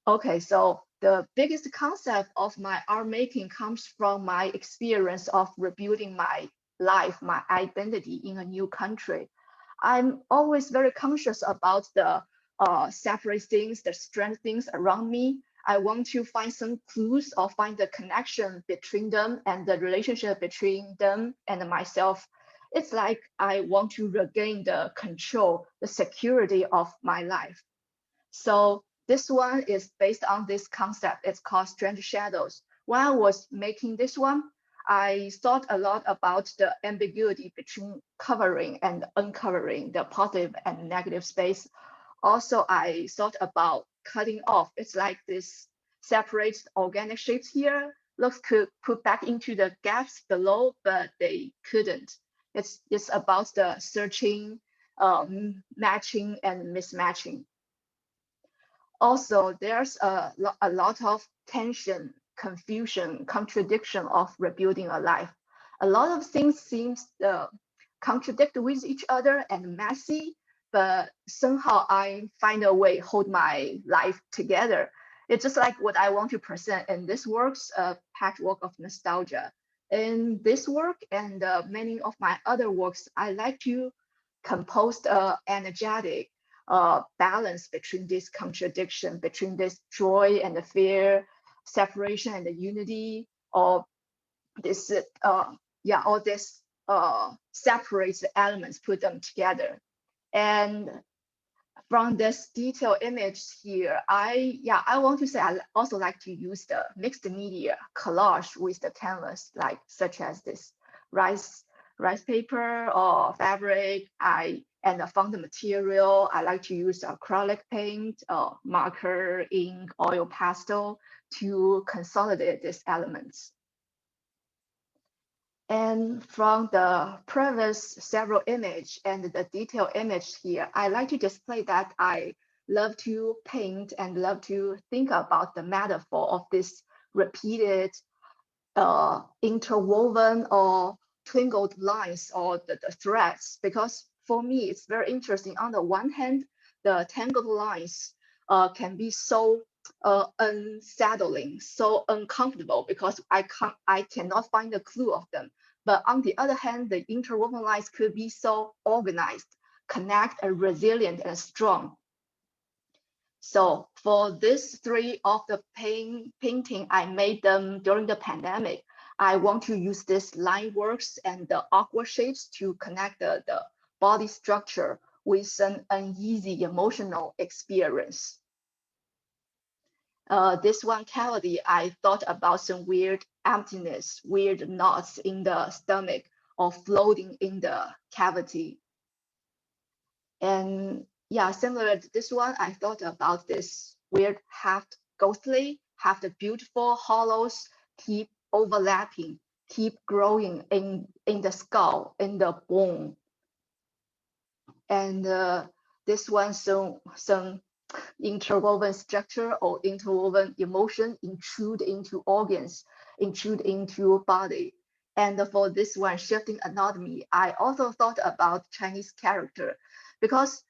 Okay, so the biggest concept of my art making comes from my experience of rebuilding my life, my identity in a new country. I'm always very conscious about the separate things, the strange things around me. I want to find some clues or find the connection between them and the relationship between them and myself. It's like I want to regain the control, the security of my life. So this one is based on this concept. It's called Strange Shadows. When I was making this one, I thought a lot about the ambiguity between covering and uncovering, the positive and negative space. Also, I thought about cutting off. It's like this separate organic shapes here. Looks could put back into the gaps below, but they couldn't. It's about the searching, matching, and mismatching. Also, there's a lot of tension, confusion, contradiction of rebuilding a life. A lot of things seems contradict with each other and messy, but somehow I find a way hold my life together. It's just like what I want to present in this work's a patchwork of nostalgia. In this work and many of my other works, I like to compose energetic balance between this contradiction, between this joy and the fear, separation and the unity, or this, all this separate elements, put them together. And from this detailed image here, I want to say I also like to use the mixed media collage with the canvas, like such as this rice paper or fabric. And from the material, I like to use acrylic paint, marker, ink, oil pastel to consolidate these elements. And from the previous several image and the detailed image here, I like to display that I love to paint and love to think about the metaphor of this repeated interwoven or twinkled lines or the threads, because for me, it's very interesting. On the one hand, the tangled lines can be so unsettling, so uncomfortable because I cannot find a clue of them. But on the other hand, the interwoven lines could be so organized, connect, and resilient and strong. So for these three of the painting, I made them during the pandemic. I want to use this line works and the awkward shapes to connect the body structure with an uneasy emotional experience. This one cavity, I thought about some weird emptiness, weird knots in the stomach or floating in the cavity. And yeah, similar to this one, I thought about this weird half ghostly, half the beautiful hollows keep overlapping, keep growing in the skull, in the bone. And this one, some interwoven structure or interwoven emotion intrude into organs, intrude into body. And for this one, shifting anatomy, I also thought about Chinese character, because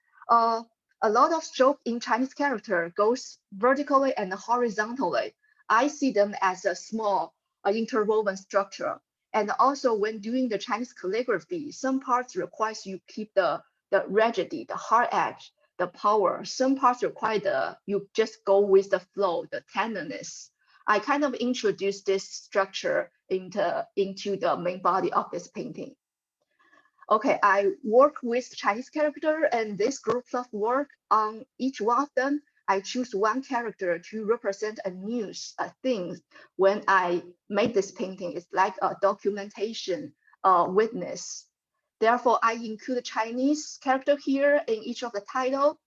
A lot of stroke in Chinese character goes vertically and horizontally. I see them as a small interwoven structure. And also when doing the Chinese calligraphy, some parts requires you keep the rigidity, the hard edge, the power. Some parts require you just go with the flow, the tenderness. I kind of introduced this structure into the main body of this painting. Okay, I work with Chinese character and this group of work. On each one of them, I choose one character to represent a news, a thing. When I made this painting, it's like a documentation, witness. Therefore, I include a Chinese character here in each of the title.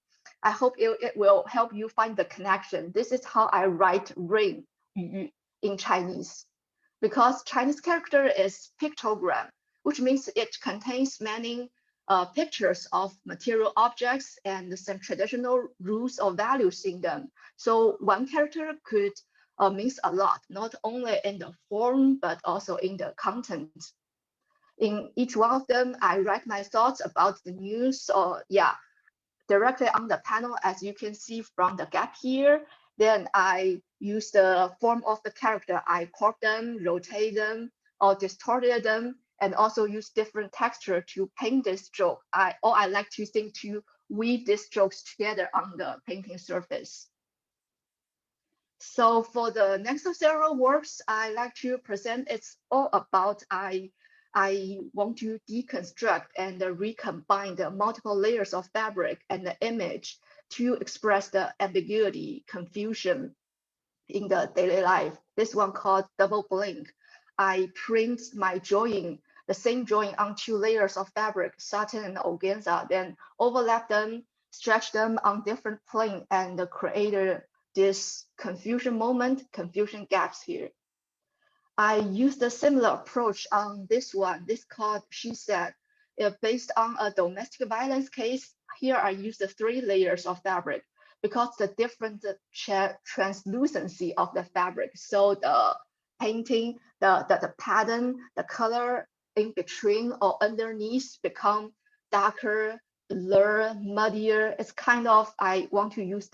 I hope it will help you find the connection. This is how I write ring in Chinese, because Chinese character is pictogram, which means it contains many pictures of material objects and some traditional rules or values in them. So one character could means a lot, not only in the form, but also in the content. In each one of them, I write my thoughts about the news, or directly on the panel, as you can see from the gap here. Then I use the form of the character. I crop them, rotate them, or distorted them, and also use different texture to paint this stroke. I like to think to weave these strokes together on the painting surface. So for the next several works, I like to present, it's all about I want to deconstruct and recombine the multiple layers of fabric and the image to express the ambiguity, confusion in the daily life. This one called double Bling. I print my drawing, the same drawing on 2 layers of fabric, satin and organza, then overlap them, stretch them on different plane, and create this confusion moment, confusion gaps here. I used a similar approach on this one. This called She Said. Based on a domestic violence case, here I used the 3 layers of fabric because the different translucency of the fabric. So the painting, the pattern, the color in between or underneath become darker, blur, muddier. It's kind of, I want to use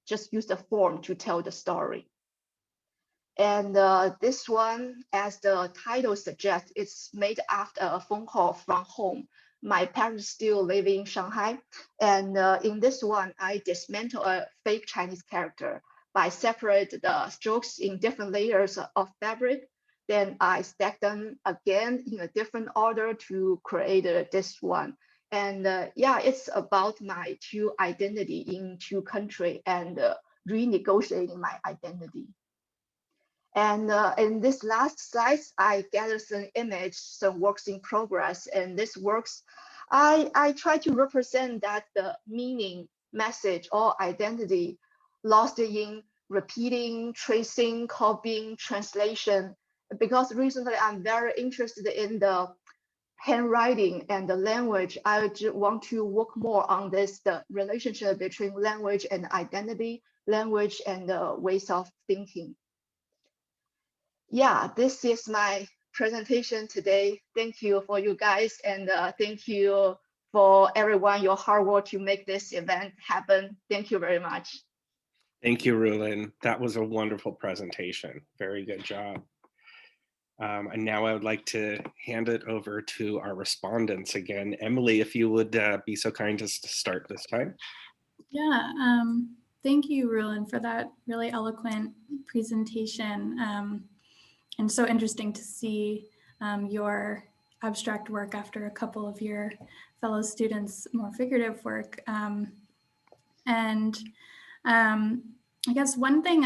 just use the form to tell the story. And this one, as the title suggests, it's made after a phone call from home. My parents still live in Shanghai. And in this one, I dismantle a fake Chinese character by separate the strokes in different layers of fabric. Then I stack them again in a different order to create this one. And it's about my 2 identity in 2 countries and renegotiating my identity. And in this last slide, I gathered some image, some works in progress. And this works, I try to represent that the meaning, message, or identity lost in repeating, tracing, copying, translation. Because recently I'm very interested in the handwriting and the language. I want to work more on this, the relationship between language and identity, language and ways of thinking. Yeah, this is my presentation today. Thank you for you guys, and thank you for everyone, your hard work to make this event happen. Thank you very much. Thank you, Rulin. That was a wonderful presentation. Very good job. And now I would like to hand it over to our respondents again. Emily, if you would be so kind as to start this time. Yeah, thank you, Rulin, for that really eloquent presentation. And so interesting to see your abstract work after a couple of your fellow students' more figurative work. I guess one thing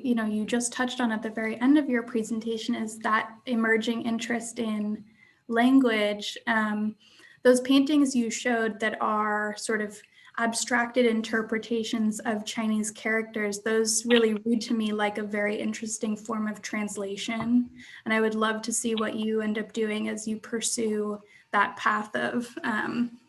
you just touched on at the very end of your presentation is that emerging interest in language. Those paintings you showed that are sort of abstracted interpretations of Chinese characters, those really read to me like a very interesting form of translation. And I would love to see what you end up doing as you pursue that path of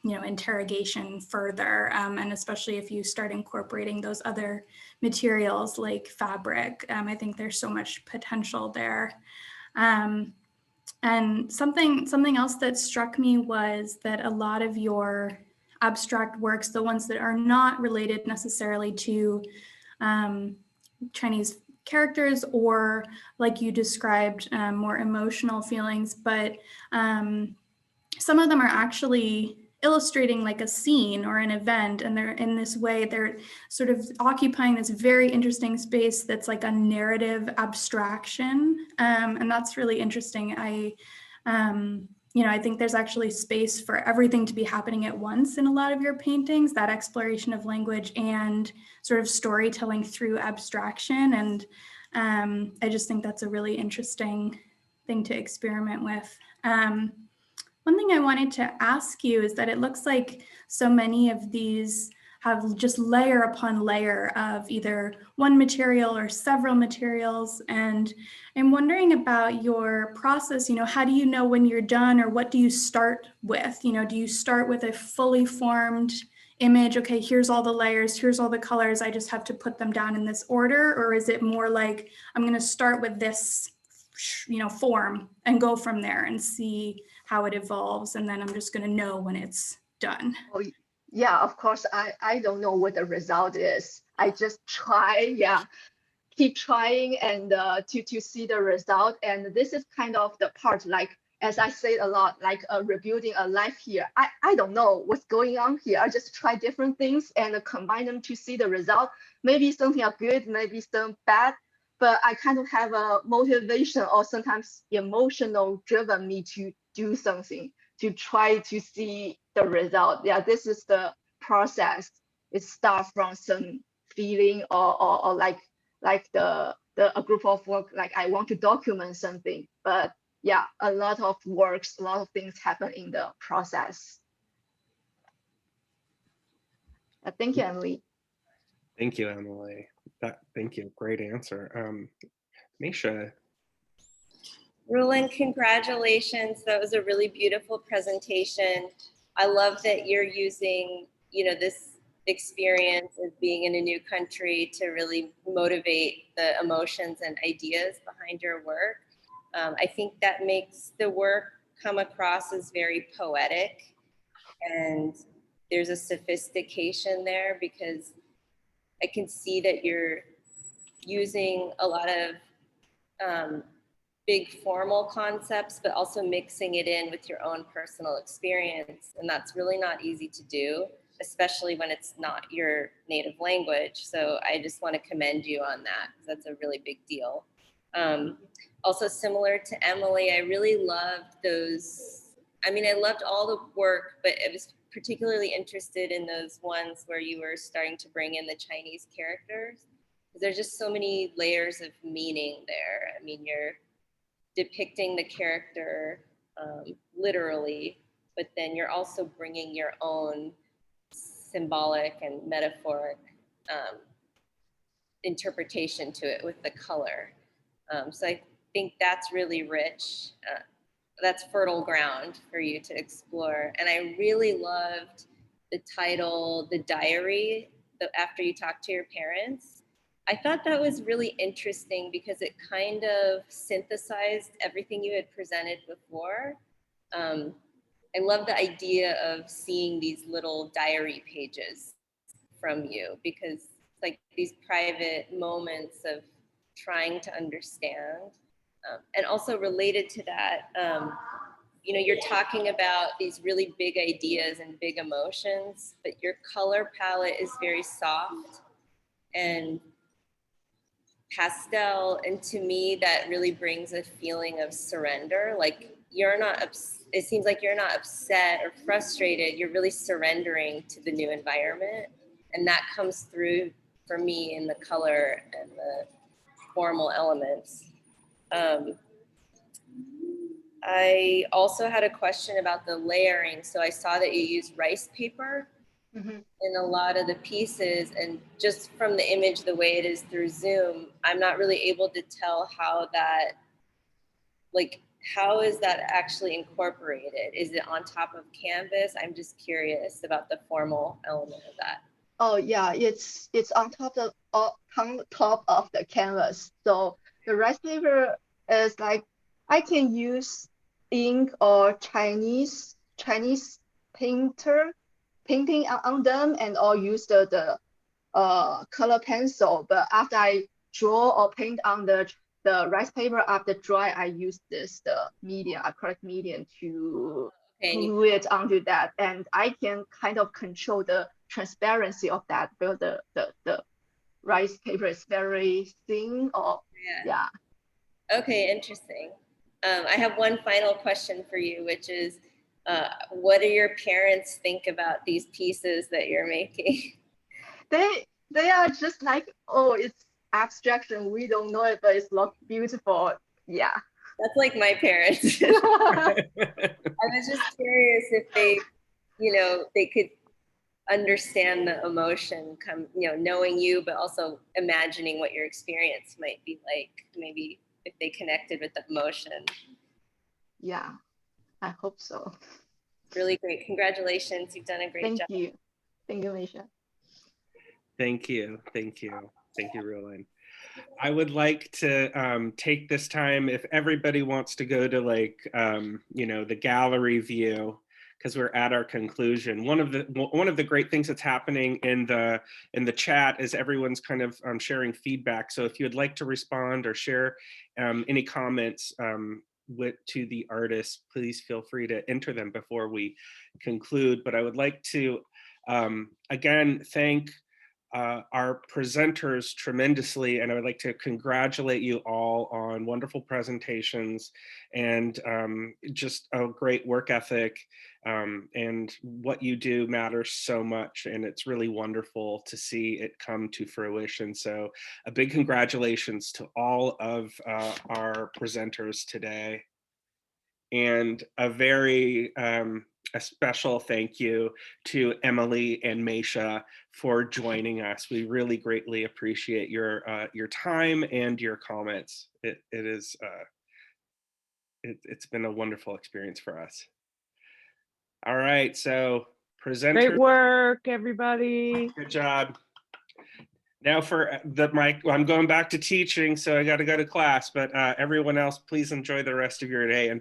interrogation further, and especially if you start incorporating those other materials like fabric. I think there's so much potential there. And something else that struck me was that a lot of your abstract works, the ones that are not related necessarily to Chinese characters or, like you described, more emotional feelings, but some of them are actually illustrating like a scene or an event, and they're in this way, they're sort of occupying this very interesting space that's like a narrative abstraction, and that's really interesting. I think there's actually space for everything to be happening at once in a lot of your paintings, that exploration of language and sort of storytelling through abstraction. And I just think that's a really interesting thing to experiment with. One thing I wanted to ask you is that it looks like so many of these have just layer upon layer of either one material or several materials. And I'm wondering about your process. How do you know when you're done, or what do you start with? Do you start with a fully formed image? Okay, here's all the layers, here's all the colors, I just have to put them down in this order? Or is it more like, I'm going to start with this form and go from there and see how it evolves, and then I'm just going to know when it's done? Oh, yeah, of course, I don't know what the result is. I just try, keep trying and to see the result. And this is kind of the part, like, as I say a lot, like rebuilding a life here. I don't know what's going on here. I just try different things and combine them to see the result. Maybe something are good, maybe some bad, but I kind of have a motivation or sometimes emotional driven me to do something, to try to see the result. Yeah, this is the process. It starts from some feeling or like a group of work, like I want to document something. But yeah, a lot of works, a lot of things happen in the process. Thank you, Emily. Thank you, Emily. Thank you. Great answer. Maysha. Rulin, congratulations. That was a really beautiful presentation. I love that you're using, this experience of being in a new country to really motivate the emotions and ideas behind your work. I think that makes the work come across as very poetic, and there's a sophistication there because I can see that you're using a lot of big formal concepts, but also mixing it in with your own personal experience. And that's really not easy to do, especially when it's not your native language. So I just want to commend you on that, because that's a really big deal. Also, similar to Emily, I really loved those. I loved all the work, but I was particularly interested in those ones where you were starting to bring in the Chinese characters. There's just so many layers of meaning there. You're depicting the character literally, but then you're also bringing your own symbolic and metaphoric interpretation to it with the color. So I think that's really rich. That's fertile ground for you to explore. And I really loved the title, The Diary, after you talked to your parents. I thought that was really interesting because it kind of synthesized everything you had presented before. I love the idea of seeing these little diary pages from you, because it's like these private moments of trying to understand. And also related to that, you're talking about these really big ideas and big emotions, but your color palette is very soft and pastel. And to me, that really brings a feeling of surrender. Like it seems like you're not upset or frustrated. You're really surrendering to the new environment. And that comes through for me in the color and the formal elements. I also had a question about the layering. So I saw that you use rice paper in a lot of the pieces, and just from the image, the way it is through Zoom, I'm not really able to tell how is that actually incorporated? Is it on top of canvas? I'm just curious about the formal element of that. Oh yeah, it's on top of the canvas. So the rice paper is like, I can use ink or Chinese painter painting on them and or use the color pencil. But after I draw or paint on the rice paper after dry, I use the acrylic medium to glue it onto that, and I can kind of control the transparency of that because the rice paper is very thin. Or yeah. Okay, interesting. I have one final question for you, which is, what do your parents think about these pieces that you're making? They are just like, oh, it's abstraction. We don't know it, but it looks beautiful. Yeah. That's like my parents. I was just curious if they, they could understand the emotion, knowing you, but also imagining what your experience might be like. Maybe if they connected with the emotion. Yeah, I hope so. Really great. Congratulations. You've done a great job. Thank you. Thank you, Maysha. Thank you. Thank you. Thank you, Rulin. I would like to take this time, if everybody wants to go to the gallery view, because we're at our conclusion. One of the great things that's happening in the chat is everyone's kind of sharing feedback. So if you would like to respond or share any comments to the artists, please feel free to enter them before we conclude. But I would like to again thank our presenters tremendously, and I would like to congratulate you all on wonderful presentations and just a great work ethic, and what you do matters so much, and it's really wonderful to see it come to fruition. So a big congratulations to all of our presenters today, and a special thank you to Emily and Maysha for joining us. We really greatly appreciate your time and your comments. It's been a wonderful experience for us. All right, so presenter. Great work, everybody. Good job. Now for I'm going back to teaching, so I got to go to class, but everyone else, please enjoy the rest of your day. And